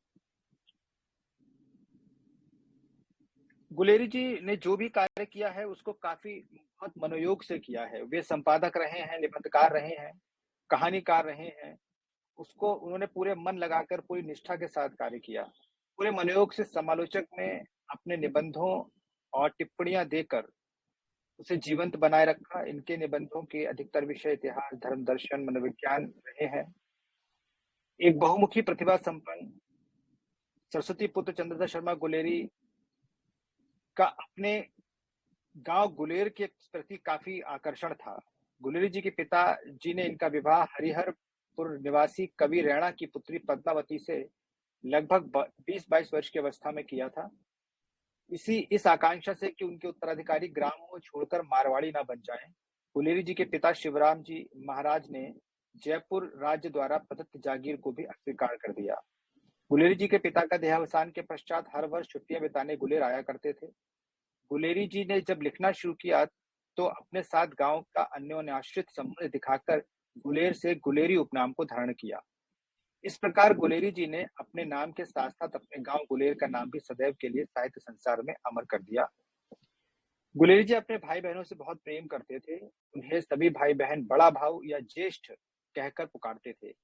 गुलेरी जी ने जो भी कार्य किया है उसको काफी बहुत मनोयोग से किया है। वे संपादक रहे हैं, निबंधकार रहे हैं, कहानीकार रहे हैं। उसको उन्होंने पूरे मन लगाकर पूरी निष्ठा के साथ कार्य किया। पूरे मनोयोग से समालोचक ने अपने निबंधों और टिप्पणियां देकर उसे जीवंत बनाए रखा। इनके निबंधों के अधिकतर विषय इतिहास, धर्म, दर्शन, मनोविज्ञान रहे हैं। एक बहुमुखी प्रतिभा संपन्न सरस्वती पुत्र चंद्रधर शर्मा गुलेरी का अपने गांव गुलेर के प्रति काफी आकर्षण था। गुलेरी जी के पिता जी ने इनका विवाह हरिहरपुर निवासी कवि रैणा की पुत्री पद्मावती से लगभग 20-22 वर्ष की अवस्था में किया था। इस आकांक्षा से कि उनके उत्तराधिकारी ग्राम को छोड़कर मारवाड़ी ना बन जाएं, गुलेरी जी के पिता शिवराम जी महाराज ने जयपुर राज्य द्वारा प्रदत्त जागीर को भी अस्वीकार कर दिया। गुलेरी जी के पिता का देहावसान के पश्चात हर वर्ष छुट्टियां बिताने गुलेर आया करते थे। गुलेरी जी ने जब लिखना शुरू किया तो अपने साथ गांव का अन्योन्याश्रित संबंध दिखाकर गुलेर से गुलेरी उपनाम को धारण किया। इस प्रकार गुलेरी जी ने अपने नाम के साथ साथ अपने गांव गुलेर का नाम भी सदैव के लिए साहित्य संसार में अमर कर दिया। गुलेरी जी अपने भाई बहनों से बहुत प्रेम करते थे। उन्हें सभी भाई बहन बड़ा भाऊ या ज्येष्ठ कहकर पुकारते थे।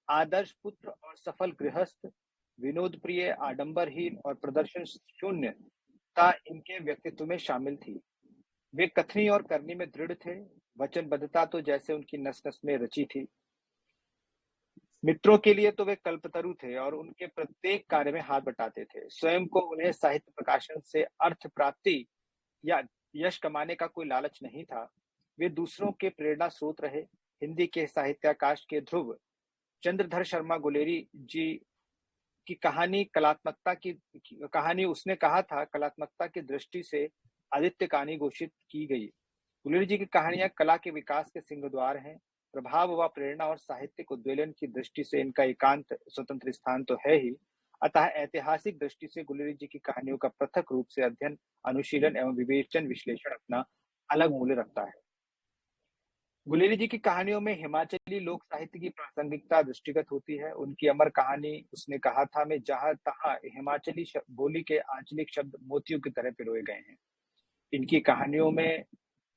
आदर्श पुत्र और सफल गृहस्थ, विनोद प्रिय, आडंबरहीन और प्रदर्शन शून्यता इनके व्यक्तित्व में शामिल थी। वे कथनी और करनी में दृढ़ थे। वचनबद्धता तो जैसे उनकी नस नस में रची थी। मित्रों के लिए तो वे कल्पतरु थे और उनके प्रत्येक कार्य में हाथ बटाते थे। स्वयं को उन्हें साहित्य प्रकाशन से अर्थ प्राप्ति या यश कमाने का कोई लालच नहीं था। वे दूसरों के प्रेरणा स्रोत रहे। हिंदी के साहित्याकाश के ध्रुव चंद्रधर शर्मा गुलेरी जी की कहानी उसने कहा था, कलात्मकता की दृष्टि से आदित्य कहानी घोषित की गई। गुलेरी जी की कहानियां कला के विकास के सिंहद्वार हैं। प्रभाव व प्रेरणा और साहित्यिक उद्वेलन की दृष्टि से इनका एकांत स्वतंत्र स्थान तो है ही, अतः ऐतिहासिक दृष्टि से गुलेरी जी की कहानियों का पृथक रूप से अध्ययन, अनुशीलन एवं विवेचन विश्लेषण अपना अलग मूल्य रखता है। गुलेरी जी की कहानियों में हिमाचली लोक साहित्य की प्रासंगिकता दृष्टिगत होती है। उनकी अमर कहानी उसने कहा था में जहां तहां हिमाचली बोली के आंचलिक शब्द मोतियों की तरह पिरोए गए हैं। इनकी कहानियों में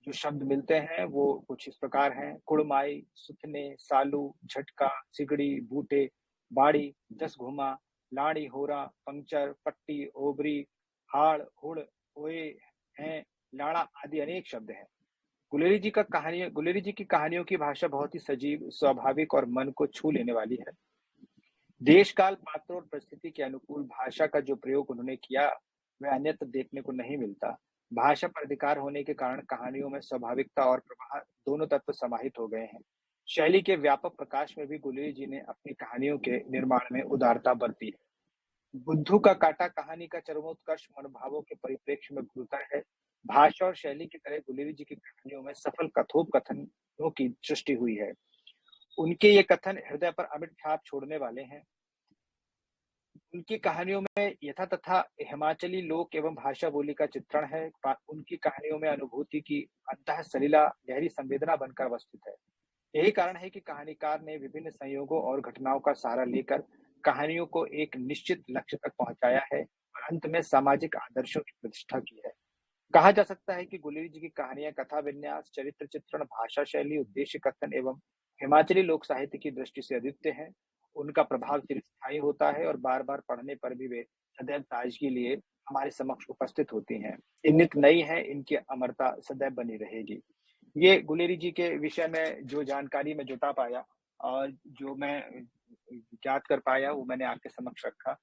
जो शब्द मिलते हैं वो कुछ इस प्रकार हैं: कुड़माई, सुथने, सालू, झटका, सिगड़ी, बूटे, बाड़ी, 10 घुमा, लाड़ी, होरा, पंक्चर, पट्टी, ओबरी, हाड़, हुड़, ओए, हैं, लाड़ा आदि अनेक शब्द हैं। गुलेरी जी की कहानियों की भाषा बहुत ही सजीव, स्वाभाविक और मन को छू लेने वाली है। देश काल, पात्र और परिस्थिति के अनुकूल भाषा का जो प्रयोग उन्होंने किया वह अन्यत्र देखने को नहीं मिलता। भाषा पर अधिकार होने के कारण कहानियों में स्वाभाविकता और प्रवाह दोनों तत्व समाहित हो गए हैं। शैली के व्यापक प्रकाश में भी गुलेरी जी ने अपनी कहानियों के निर्माण में उदारता बरती है। बुद्धू का काटा कहानी का चरमोत्कर्ष मनोभावों के परिप्रेक्ष्य में गुरुतर है। भाषा और शैली की तरह गुलेरी जी की कहानियों में सफल कथोपकथनों की सृष्टि हुई है। उनके ये कथन हृदय पर अमिट छाप छोड़ने वाले हैं। उनकी कहानियों में यथा तथा हिमाचली लोक एवं भाषा बोली का चित्रण है। उनकी कहानियों में अनुभूति की अंतः सलीला गहरी संवेदना बनकर अवस्थित है। यही कारण है कि कहानीकार ने विभिन्न संयोगों और घटनाओं का सहारा लेकर कहानियों को एक निश्चित लक्ष्य तक पहुंचाया है और अंत में सामाजिक आदर्शों की प्रतिष्ठा की है। कहा जा सकता है कि गुलेरी जी की कहानियां कथा विन्यास, चरित्र चित्रण, भाषा शैली, उद्देश्य कथन एवं हिमाचली लोक साहित्य की दृष्टि से अद्वितीय हैं। उनका प्रभाव चिरस्थायी होता है और बार बार पढ़ने पर भी वे सदैव ताजगी लिए हमारे समक्ष उपस्थित होती हैं। नित नई है, इनकी अमरता सदैव बनी रहेगी। ये गुलेरी जी के विषय में जो जानकारी मैं जुटा पाया और जो मैं ज्ञात कर पाया वो मैंने आपके समक्ष रखा।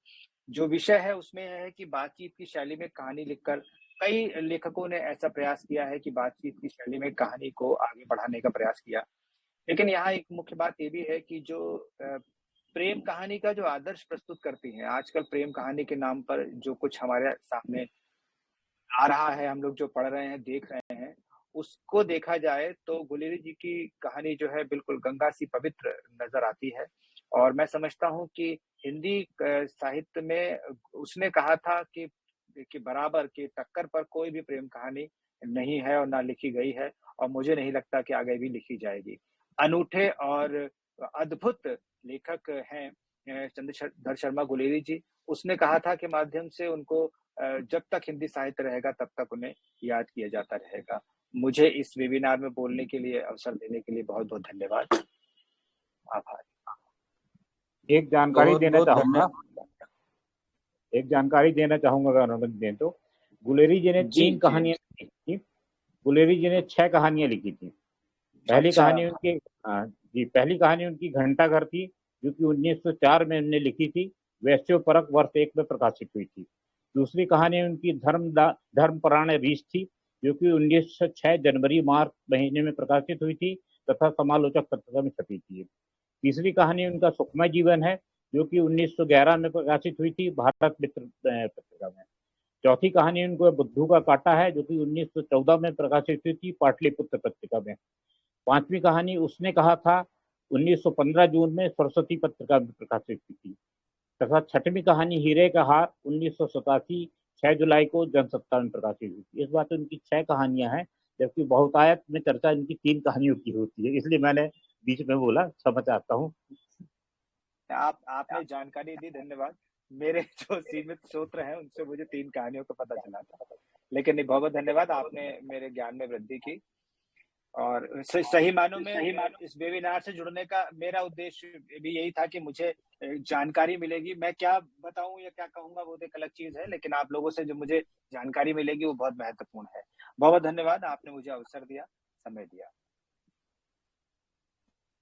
जो विषय है उसमें यह है कि बातचीत की शैली में कहानी लिखकर कई लेखकों ने ऐसा प्रयास किया है कि बातचीत की शैली में कहानी को आगे बढ़ाने का प्रयास किया। लेकिन यहाँ एक मुख्य बात ये भी है कि जो प्रेम कहानी का जो आदर्श प्रस्तुत करती है, आजकल प्रेम कहानी के नाम पर जो कुछ हमारे सामने आ रहा है, हम लोग जो पढ़ रहे हैं, देख रहे हैं, उसको देखा जाए तो गुलेरी जी की कहानी जो है बिल्कुल गंगा सी पवित्र नजर आती है। और मैं समझता हूँ कि हिंदी साहित्य में उसने कहा था कि बराबर की टक्कर पर कोई भी प्रेम कहानी नहीं है और ना लिखी गई है और मुझे नहीं लगता कि आगे भी लिखी जाएगी। अनूठे और अद्भुत लेखक हैं चंद्रधर शर्मा गुलेरी जी। उसने कहा था कि माध्यम से उनको जब तक हिंदी साहित्य रहेगा तब तक उन्हें याद किया जाता रहेगा। मुझे इस वेबिनार में बोलने के लिए अवसर देने के लिए बहुत बहुत धन्यवाद। आभार। एक जानकारी बहुत देना बहुत चाहूंगा धन्यवाद। अगर अनुमति दें तो। गुलेरी जी ने जी 3 जी कहानियां लिखी थी। गुलेरी जी ने 6 कहानियां लिखी थी। पहली अच्छा। कहानी उनकी पहली कहानी उनकी घंटाघर थी, जो कि 1904 में उन्होंने लिखी थी। वैश्योपरक वर्ष 1 में प्रकाशित हुई थी। दूसरी कहानी उनकी धर्मपरायण रीछ थी, जो कि 1906 जनवरी मार्च महीने में प्रकाशित हुई थी तथा समालोचक पत्रिका में छपी थी। तीसरी कहानी उनका सुखमय जीवन है, जो कि 1911 में प्रकाशित हुई थी भारत मित्र पत्रिका में। चौथी कहानी उनको बुद्धू का काटा है, जो कि 1914 में प्रकाशित हुई थी पाटलिपुत्र पत्रिका में। 5वीं कहानी उसने कहा था 1915 जून में सरस्वती पत्रिका में प्रकाशित हुई थी। तथा छठवीं कहानी हीरे का हार 1987 6 जुलाई को जनसत्ता में प्रकाशित हुई थी। इस बात उनकी 6 कहानियां हैं, जबकि बहुतायत में चर्चा इनकी 3 कहानियों की होती है, इसलिए मैंने बीच में बोला, क्षमा चाहता हूँ। आपने जानकारी दी, धन्यवाद। मेरे जो सीमित स्रोत्र हैं उनसे मुझे 3 कहानियों का पता चला था, लेकिन नहीं, बहुत धन्यवाद, आपने मेरे ज्ञान में वृद्धि की। और सही मानों में इस वेबिनार से जुड़ने का मेरा उद्देश्य भी यही था कि मुझे जानकारी मिलेगी। मैं क्या बताऊं या क्या कहूंगा वो तो एक अलग चीज है, लेकिन आप लोगों से जो मुझे जानकारी मिलेगी वो बहुत महत्वपूर्ण है। बहुत धन्यवाद, आपने मुझे अवसर दिया, समय दिया।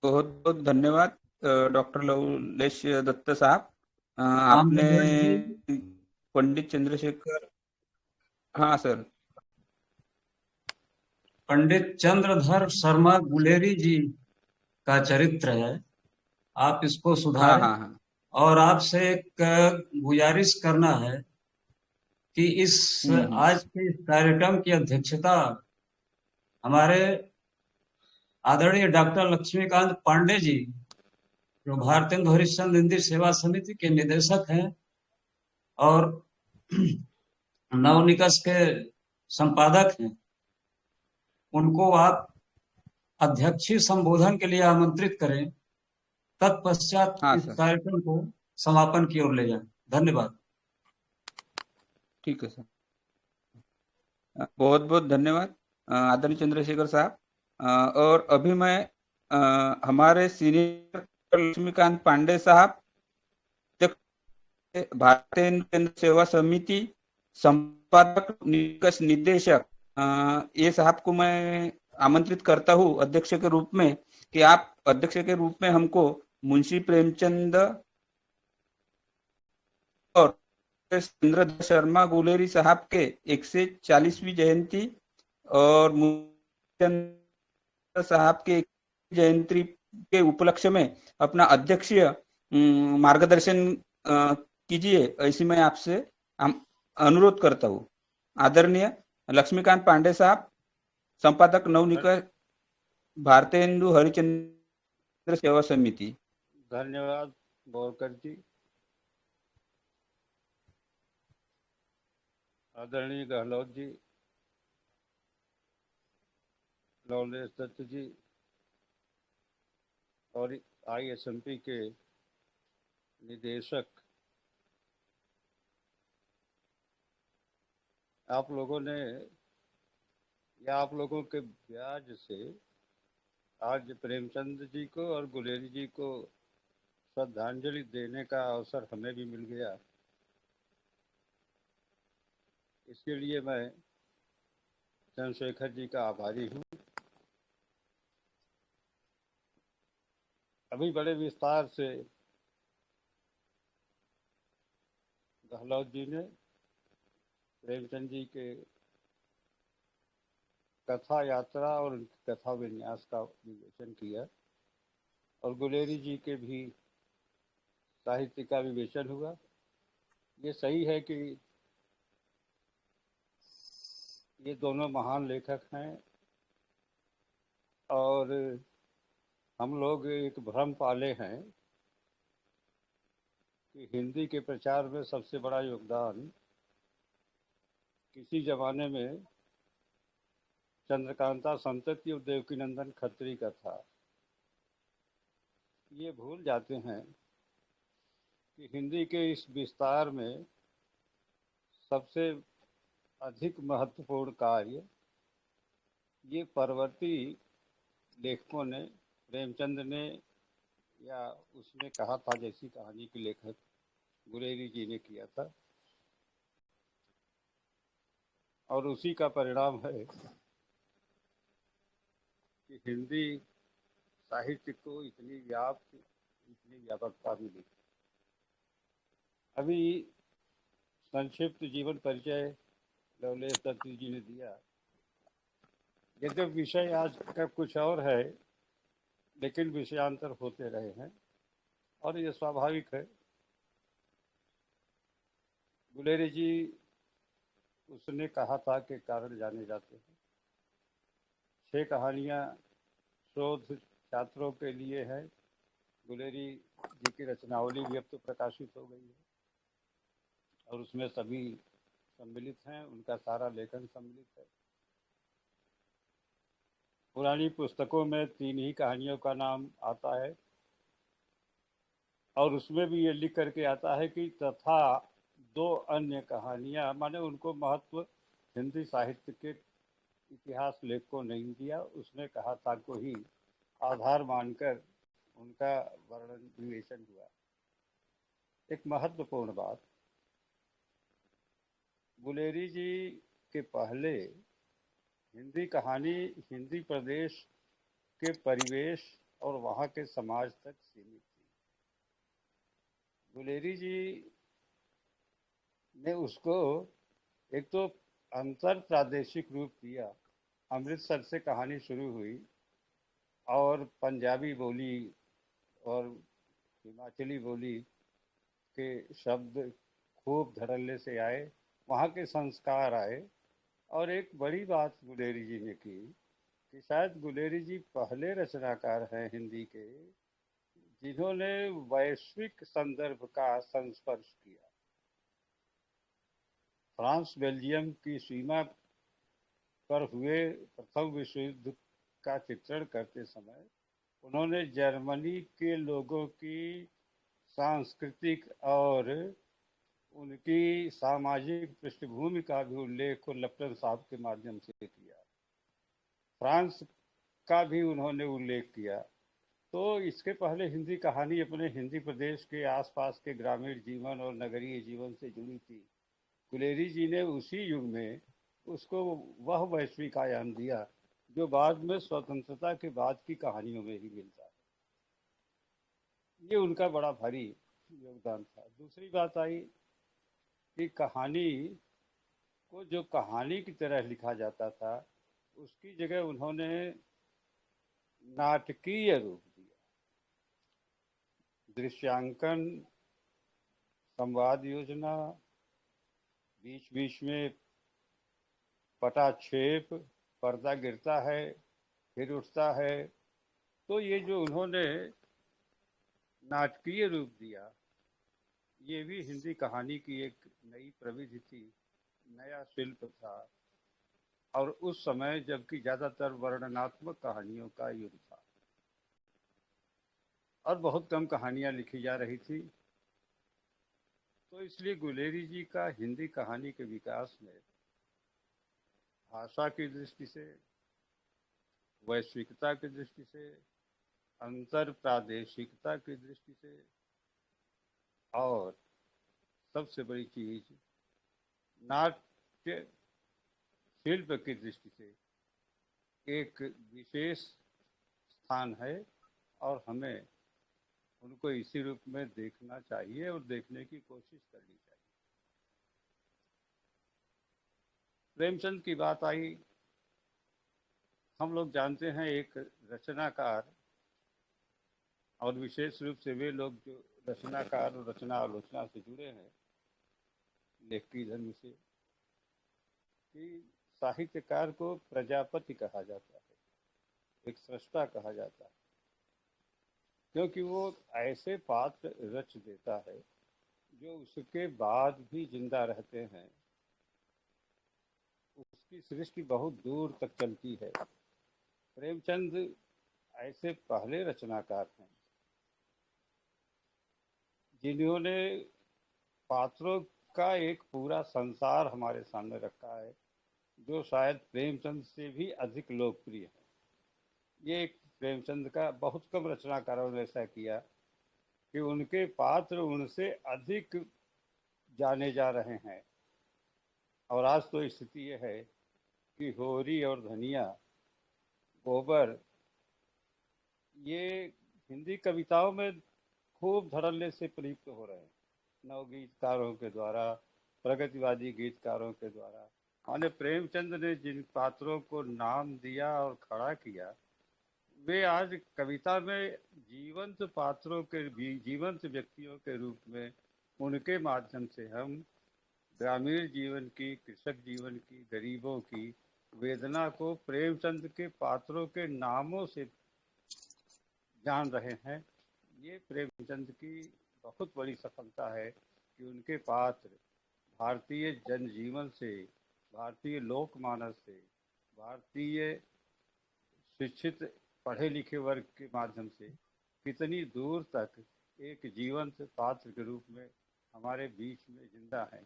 बहुत बहुत धन्यवाद डॉक्टर लवलेश दत्त साहब। आपने पंडित चंद्रशेखर, हाँ सर, पंडित चंद्रधर शर्मा गुलेरी जी का चरित्र है, आप इसको हाँ सुधारें। हाँ हाँ, और आपसे एक गुजारिश करना है कि इस आज के इस कार्यक्रम की अध्यक्षता हमारे आदरणीय डॉक्टर लक्ष्मीकांत पांडे जी, जो भारतीय हरिश्चंद्र हिंदी सेवा समिति के निदेशक हैं और नवनिकष के संपादक हैं, उनको आप अध्यक्षीय संबोधन के लिए आमंत्रित करें, तत्पश्चात हाँ इस सर, कार्यक्रम को समापन की ओर ले जाएं। धन्यवाद। ठीक है सर, बहुत बहुत धन्यवाद आदरणीय चंद्रशेखर साहब। और अभी मैं हमारे सीनियर लक्ष्मीकांत पांडे साहब, भारतीय केंद्र सेवा समिति संपादक निष्कर्ष निदेशक, ये साहब को मैं आमंत्रित करता हूँ अध्यक्ष के रूप में, कि आप अध्यक्ष के रूप में हमको मुंशी प्रेमचंद और चंद्रधर शर्मा गुलेरी साहब के 140वीं जयंती और चंद्र साहब के जयंती के उपलक्ष्य में अपना अध्यक्षीय मार्गदर्शन कीजिए, ऐसी मैं आपसे अनुरोध करता हूँ। आदरणीय लक्ष्मीकांत पांडे साहब, संपादक नवनिकष, भारतीय हिंदू हरिचंद्र सेवा समिति। धन्यवाद बोरकर जी। आदरणीय गहलोत जी, लवलेश दत्त जी और ISMP के निदेशक, आप लोगों ने या आप लोगों के ब्याज से आज प्रेमचंद जी को और गुलेरी जी को श्रद्धांजलि देने का अवसर हमें भी मिल गया। इसके लिए मैं चंद्रशेखर जी का आभारी हूँ। अभी बड़े विस्तार से गहलोत जी ने प्रेमचंद जी के कथा यात्रा और उनकी कथा विन्यास का विवेचन किया, और गुलेरी जी के भी साहित्य का विवेचन हुआ। ये सही है कि ये दोनों महान लेखक हैं, और हम लोग एक भ्रम पाले हैं कि हिंदी के प्रचार में सबसे बड़ा योगदान किसी जमाने में चंद्रकांता संतति और देवकीनंदन खत्री का था। ये भूल जाते हैं कि हिंदी के इस विस्तार में सबसे अधिक महत्वपूर्ण कार्य ये परवर्ती लेखकों ने, प्रेमचंद ने, या उसने कहा था जैसी कहानी के लेखक गुलेरी जी ने किया था, और उसी का परिणाम है कि हिंदी साहित्य को इतनी व्यापकता मिली। अभी संक्षिप्त जीवन परिचय लवलेश दत्त जी ने दिया। यद्यप विषय आज का कुछ और है, लेकिन विषयांतर होते रहे हैं और ये स्वाभाविक है। गुलेरी जी, उसने कहा था कि कारण जाने जाते हैं। 6 कहानियाँ शोध छात्रों के लिए है, गुलेरी जी की रचनावली भी अब तो प्रकाशित हो गई है और उसमें सभी सम्मिलित हैं, उनका सारा लेखन सम्मिलित है। पुरानी पुस्तकों में 3 ही कहानियों का नाम आता है और उसमें भी ये लिख करके आता है कि तथा 2 अन्य कहानियां, माने उनको महत्व हिंदी साहित्य के इतिहास लेख को नहीं दिया, उसने कहा था को ही आधार मानकर उनका वर्णन विवेचन हुआ। एक महत्वपूर्ण बात, गुलेरी जी के पहले हिंदी कहानी हिंदी प्रदेश के परिवेश और वहाँ के समाज तक सीमित थी। गुलेरी जी ने उसको एक तो अंतर प्रादेशिक रूप दिया। अमृतसर से कहानी शुरू हुई और पंजाबी बोली और हिमाचली बोली के शब्द खूब धड़ल्ले से आए, वहाँ के संस्कार आए। और एक बड़ी बात गुलेरी जी ने की कि शायद गुलेरी जी पहले रचनाकार हैं हिंदी के जिन्होंने वैश्विक संदर्भ का संस्पर्श किया। फ्रांस बेल्जियम की सीमा पर हुए प्रथम विश्व युद्ध का चित्रण करते समय उन्होंने जर्मनी के लोगों की सांस्कृतिक और उनकी सामाजिक पृष्ठभूमि का भी उल्लेख लप्टन साहब के माध्यम से किया। फ्रांस का भी उन्होंने उल्लेख किया। तो इसके पहले हिंदी कहानी अपने हिंदी प्रदेश के आसपास के ग्रामीण जीवन और नगरीय जीवन से जुड़ी थी। गुलेरी जी ने उसी युग में उसको वह वैश्विक आयाम दिया जो बाद में स्वतंत्रता के बाद की कहानियों में ही मिलता है। ये उनका बड़ा भारी योगदान था। दूसरी बात आई कि कहानी को जो कहानी की तरह लिखा जाता था उसकी जगह उन्होंने नाटकीय रूप दिया। दृश्यांकन, संवाद योजना, बीच बीच में पटाक्षेप, पर्दा गिरता है फिर उठता है, तो ये जो उन्होंने नाटकीय रूप दिया ये भी हिंदी कहानी की एक नई प्रविधि थी, नया शिल्प था। और उस समय जबकि ज्यादातर वर्णनात्मक कहानियों का युग था और बहुत कम कहानियां लिखी जा रही थी, तो इसलिए गुलेरी जी का हिंदी कहानी के विकास में भाषा की दृष्टि से, वैश्विकता की दृष्टि से, अंतर प्रादेशिकता की दृष्टि से और सबसे बड़ी चीज नाट्य शिल्प की दृष्टि से एक विशेष स्थान है और हमें उनको इसी रूप में देखना चाहिए और देखने की कोशिश करनी चाहिए। प्रेमचंद की बात आई, हम लोग जानते हैं एक रचनाकार और विशेष रूप से वे लोग जो रचनाकार और रचना आलोचना से जुड़े हैं लेखकी धर्म से, कि साहित्यकार को प्रजापति कहा जाता है, एक सृष्टा कहा जाता है, क्योंकि वो ऐसे पात्र रच देता है जो उसके बाद भी जिंदा रहते हैं, उसकी सृष्टि बहुत दूर तक चलती है। प्रेमचंद ऐसे पहले रचनाकार हैं जिन्होंने पात्रों का एक पूरा संसार हमारे सामने रखा है जो शायद प्रेमचंद से भी अधिक लोकप्रिय है। ये एक प्रेमचंद का बहुत कम रचनाकारों ने ऐसा किया कि उनके पात्र उनसे अधिक जाने जा रहे हैं। और आज तो स्थिति यह है कि होरी और धनिया, गोबर, ये हिंदी कविताओं में खूब धड़ल्ले से प्रयुक्त हो रहे हैं नवगीतकारों के द्वारा, प्रगतिवादी गीतकारों के द्वारा। माने प्रेमचंद ने जिन पात्रों को नाम दिया और खड़ा किया वे आज कविता में जीवंत पात्रों के जीवंत व्यक्तियों के रूप में उनके माध्यम से हम ग्रामीण जीवन की, कृषक जीवन की, गरीबों की वेदना को प्रेमचंद के पात्रों के नामों से जान रहे हैं, ये प्रेमचंद की बहुत बड़ी सफलता है कि उनके पात्र भारतीय जनजीवन से, भारतीय लोकमानस से, भारतीय शिक्षित पढ़े लिखे वर्ग के माध्यम से कितनी दूर तक एक जीवंत पात्र के रूप में हमारे बीच में जिंदा है।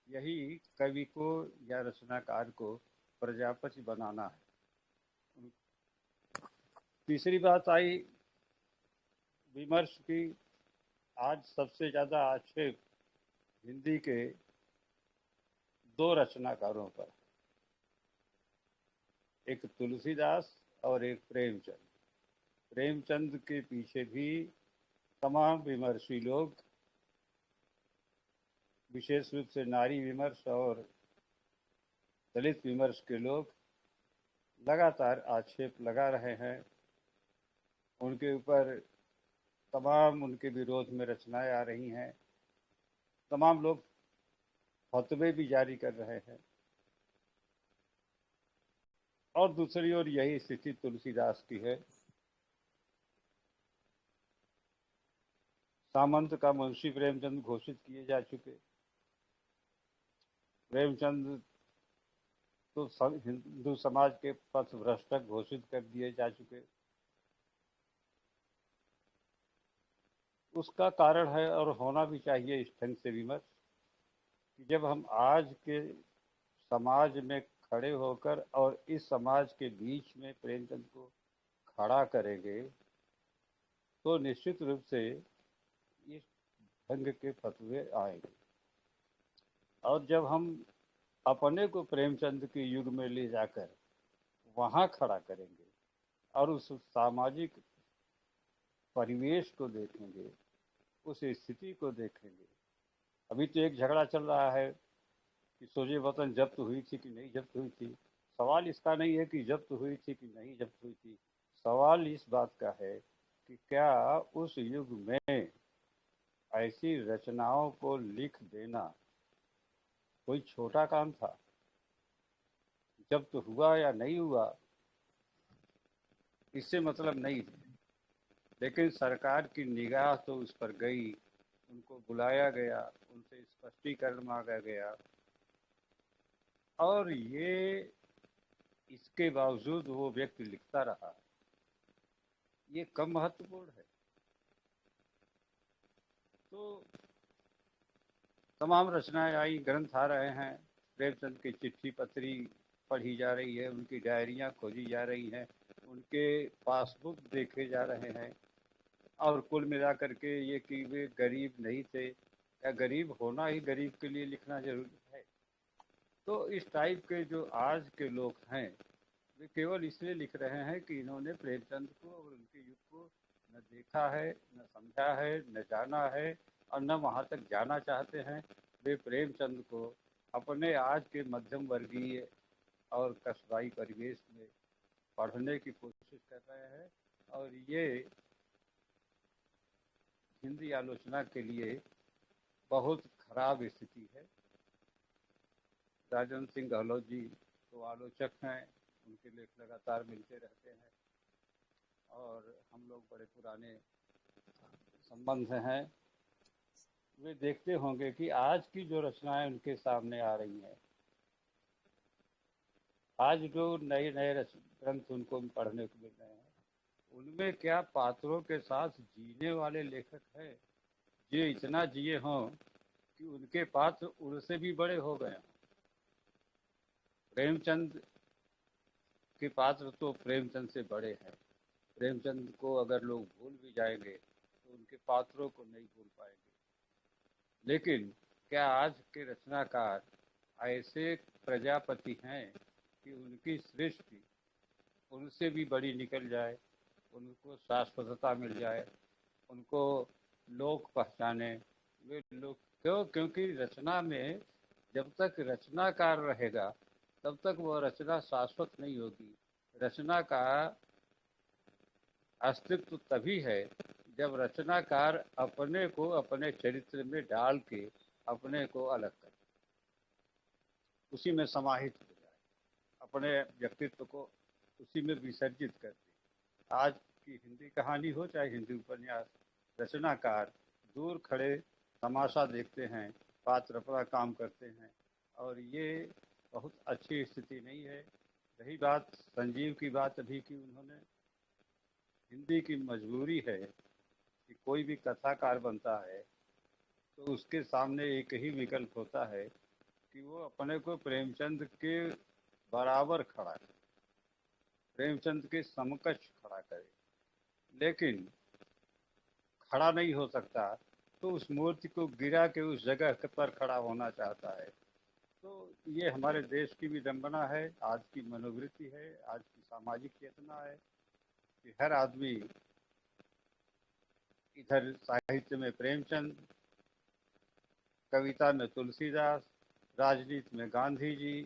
यही कवि को या रचनाकार को प्रजापति बनाना है। तीसरी बात आई विमर्श की। आज सबसे ज्यादा आक्षेप हिंदी के दो रचनाकारों पर, एक तुलसीदास और एक प्रेमचंद। प्रेमचंद के पीछे भी तमाम विमर्शी लोग, विशेष रूप से नारी विमर्श और दलित विमर्श के लोग लगातार आक्षेप लगा रहे हैं। उनके ऊपर तमाम उनके विरोध में रचनाएं आ रही हैं। तमाम लोग फतवे भी जारी कर रहे हैं। और दूसरी ओर यही स्थिति तुलसीदास की है। सामंत का मुंशी प्रेमचंद घोषित किए जा चुके। प्रेमचंद तो हिंदू समाज के पथभ्रष्टक घोषित कर दिए जा चुके। उसका कारण है, और होना भी चाहिए इस ढंग से विमर्श, कि जब हम आज के समाज में खड़े होकर और इस समाज के बीच में प्रेमचंद को खड़ा करेंगे तो निश्चित रूप से इस ढंग के फतवे आएंगे। और जब हम अपने को प्रेमचंद के युग में ले जाकर वहाँ खड़ा करेंगे और उस सामाजिक परिवेश को देखेंगे, उस स्थिति को देखेंगे। अभी तो एक झगड़ा चल रहा है कि सोजे वतन जब्त हुई थी कि नहीं जब्त हुई थी। सवाल इसका नहीं है कि जब्त हुई थी कि नहीं जब्त हुई थी। सवाल इस बात का है कि क्या उस युग में ऐसी रचनाओं को लिख देना कोई छोटा काम था? जब्त हुआ या नहीं हुआ इससे मतलब नहीं है, लेकिन सरकार की निगाह तो उस पर गई, उनको बुलाया गया, उनसे स्पष्टीकरण मांगा गया, और ये इसके बावजूद वो व्यक्ति लिखता रहा। ये कम महत्वपूर्ण है? तो तमाम रचनाएं आई, ग्रंथ आ रहे हैं। प्रेमचंद की चिट्ठी पत्री पढ़ी जा रही है, उनकी डायरियां खोजी जा रही हैं, उनके पासबुक देखे जा रहे हैं। और कुल मिलाकर के ये कि वे गरीब नहीं थे या गरीब होना ही गरीब के लिए लिखना जरूरी है। तो इस टाइप के जो आज के लोग हैं वे केवल इसलिए लिख रहे हैं कि इन्होंने प्रेमचंद को और उनके युग को न देखा है, न समझा है, न जाना है, और न वहाँ तक जाना चाहते हैं। वे प्रेमचंद को अपने आज के मध्यम वर्गीय और कस्बाई परिवेश में पढ़ने की कोशिश कर रहे हैं, और ये हिंदी आलोचना के लिए बहुत खराब स्थिति है। राजन सिंह गहलोत जी तो आलोचक हैं, उनके लेख लगातार मिलते रहते हैं और हम लोग बड़े पुराने संबंध हैं। वे देखते होंगे कि आज की जो रचनाएं उनके सामने आ रही हैं, आज जो नए नए ग्रंथ उनको पढ़ने को मिल रहे हैं, उनमें क्या पात्रों के साथ जीने वाले लेखक हैं जो इतना जिए हों कि उनके पात्र उनसे भी बड़े हो गए हों। प्रेमचंद के पात्र तो प्रेमचंद से बड़े हैं। प्रेमचंद को अगर लोग भूल भी जाएंगे तो उनके पात्रों को नहीं भूल पाएंगे। लेकिन क्या आज के रचनाकार ऐसे प्रजापति हैं कि उनकी सृष्टि उनसे भी बड़ी निकल जाए, उनको शाश्वतता मिल जाए, उनको लोग पहचाने? वे लोग क्योंकि रचना में जब तक रचनाकार रहेगा तब तक वह रचना शाश्वत नहीं होगी। रचना का अस्तित्व तभी है जब रचनाकार अपने को अपने चरित्र में डाल के अपने को अलग करे, उसी में समाहित हो जाए, अपने व्यक्तित्व को उसी में विसर्जित कर दे। आज की हिंदी कहानी हो चाहे हिंदी उपन्यास, रचनाकार दूर खड़े तमाशा देखते हैं, पात्र काम करते हैं, और ये बहुत अच्छी स्थिति नहीं है। रही बात संजीव की बात अभी की उन्होंने, हिंदी की मजबूरी है कि कोई भी कथाकार बनता है तो उसके सामने एक ही विकल्प होता है कि वो अपने को प्रेमचंद के बराबर खड़ा करे, प्रेमचंद के समकक्ष खड़ा करे। लेकिन खड़ा नहीं हो सकता तो उस मूर्ति को गिरा के उस जगह पर खड़ा होना चाहता है। तो ये हमारे देश की विडंबना है, आज की मनोवृत्ति है, आज की सामाजिक चेतना है कि हर आदमी इधर साहित्य में प्रेमचंद, कविता में तुलसीदास, राजनीति में गांधी जी,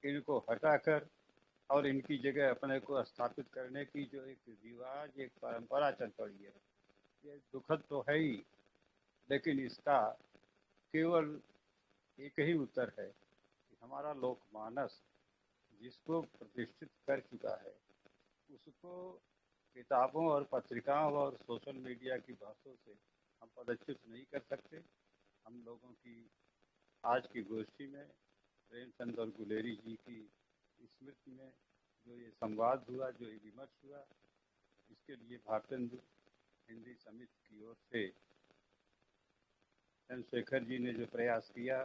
इनको हटाकर और इनकी जगह अपने को स्थापित करने की जो एक रिवाज, एक परंपरा चल पड़ी है, ये दुखद तो है ही, लेकिन इसका केवल एक ही उत्तर है कि हमारा लोकमानस जिसको प्रतिष्ठित कर चुका है उसको किताबों और पत्रिकाओं और सोशल मीडिया की बातों से हम पदच्युत नहीं कर सकते। हम लोगों की आज की गोष्ठी में प्रेमचंद और गुलेरी जी की स्मृति में जो ये संवाद हुआ, जो ये विमर्श हुआ, इसके लिए भारतीय हिंदी समिति की ओर से चंद्रशेखर जी ने जो प्रयास किया,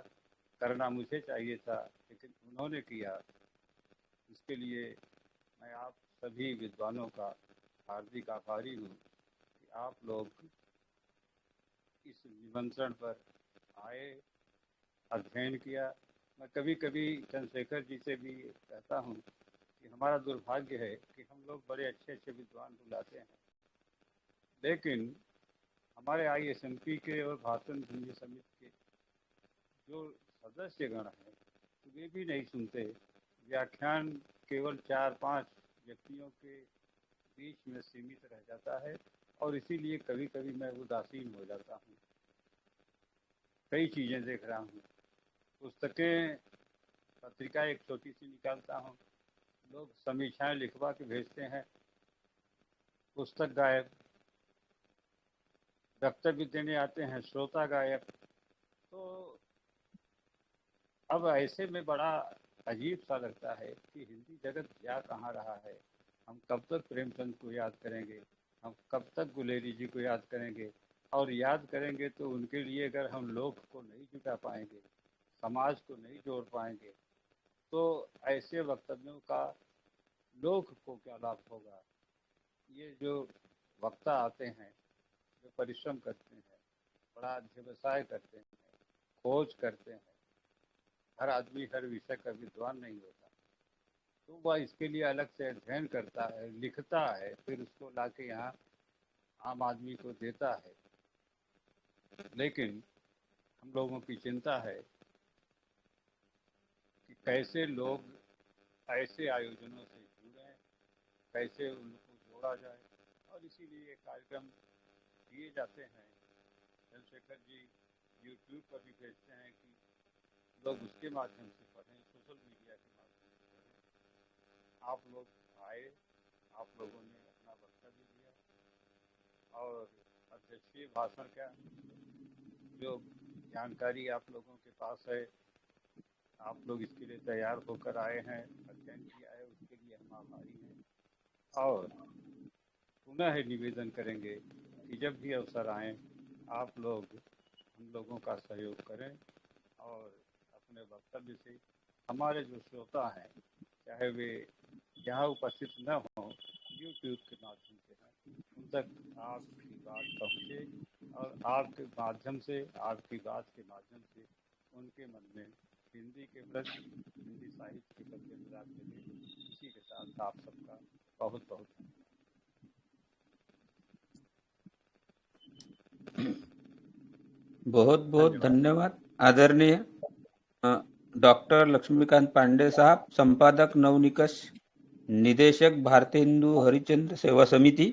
करना मुझे चाहिए था लेकिन उन्होंने किया, इसके लिए मैं आप सभी विद्वानों का हार्दिक आभारी हूँ कि आप लोग इस निमंत्रण पर आए, अध्ययन किया। मैं कभी कभी चंद्रशेखर जी से भी कहता हूँ कि हमारा दुर्भाग्य है कि हम लोग बड़े अच्छे अच्छे विद्वान बुलाते हैं, लेकिन हमारे ISMP के और भारतीय हिंदी समिति के जो सदस्यगण हैं वे भी नहीं सुनते। व्याख्यान केवल 4-5 व्यक्तियों के बीच में सीमित रह जाता है और इसीलिए कभी कभी मैं उदासीन हो जाता हूँ। कई चीज़ें देख रहा हूँ, पुस्तकें, पत्रिका एक छोटी सी निकालता हूँ, लोग समीक्षाएं लिखवा के भेजते हैं, पुस्तक गायब, वक्तव्य देने आते हैं, श्रोता गायब। तो अब ऐसे में बड़ा अजीब सा लगता है कि हिंदी जगत जा कहाँ रहा है। हम कब तक प्रेमचंद को याद करेंगे, हम कब तक गुलेरी जी को याद करेंगे, और याद करेंगे तो उनके लिए अगर हम लोक को नहीं जुटा पाएंगे, समाज को नहीं जोड़ पाएंगे, तो ऐसे वक्तव्यों का लोक को क्या लाभ होगा। ये जो वक्ता आते हैं, जो परिश्रम करते हैं, बड़ा अध्यवसाय करते हैं, खोज करते हैं, हर आदमी हर विषय का विद्वान नहीं होता, तो वह इसके लिए अलग से अध्ययन करता है, लिखता है, फिर उसको लाके यहाँ आम आदमी को देता है। लेकिन हम लोगों की चिंता है कि कैसे लोग ऐसे आयोजनों से जुड़ें, कैसे उनको जोड़ा जाए, और इसीलिए कार्यक्रम दिए जाते हैं। चंद्रशेखर जी YouTube पर भी भेजते हैं कि लोग उसके माध्यम से पढ़ें, सोशल मीडिया के माध्यम से पढ़ें। आप लोग आए, आप लोगों ने अपना वक्तव्य दिया और अध्यक्षीय भाषण का जो जानकारी आप लोगों के पास है, आप लोग इसके लिए तैयार होकर आए हैं, अध्ययन किया है, उसके लिए हम आभारी हैं। और पुनः निवेदन करेंगे कि जब भी अवसर आए आप लोग हम लोगों का सहयोग करें और अपने वक्तव्य से हमारे जो श्रोता हैं, चाहे वे यहाँ उपस्थित न हों, YouTube के माध्यम से हैं, उन तक आपकी बात पहुँचे और आपके माध्यम से, आपकी बात के माध्यम से उनके मन में हिंदी के प्रति, हिंदी साहित्य के प्रति अनुराग जगे। इसी के साथ आप सबका बहुत बहुत बहुत बहुत धन्यवाद आदरणीय डॉक्टर लक्ष्मीकांत पांडे साहब, संपादक नवनिकष, निदेशक भारतीय हिंदू हरिचंद्र सेवा समिति।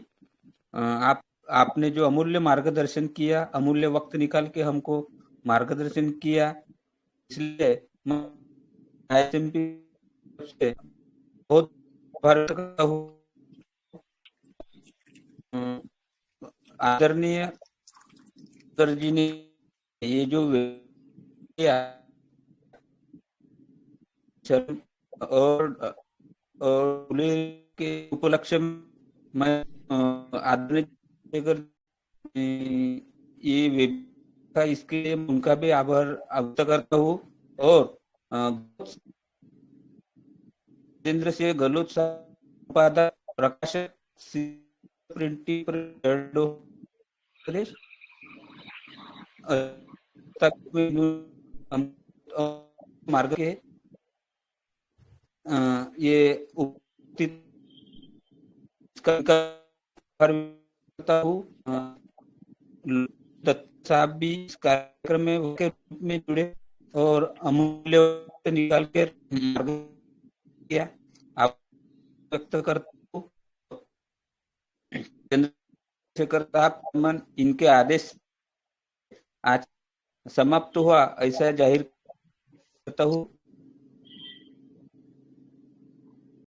आपने जो अमूल्य मार्गदर्शन किया, अमूल्य वक्त निकाल के हमको मार्गदर्शन किया, इसलिए मैं ISMP से बहुत आभार करता हूँ। आदरणीय कर जी ने ये जो और के उपलक्ष्य में मैं आदरणीय ये था, इसके लिए उनका भी आभार व्यक्त करता हूँ। और जितेंद्र सिंह गहलोत संपादक प्रकाशक प्रिंटिंग मार्ग के ये करता हूँ। साहब भी इस कार्यक्रम में के रूप में जुड़े और अमूल्य वक्त निकाल कर किया, आप व्यक्त करता हूँ। चंद्रशेखर साहब मन इनके आदेश आज समाप्त हुआ ऐसा जाहिर करता हूँ।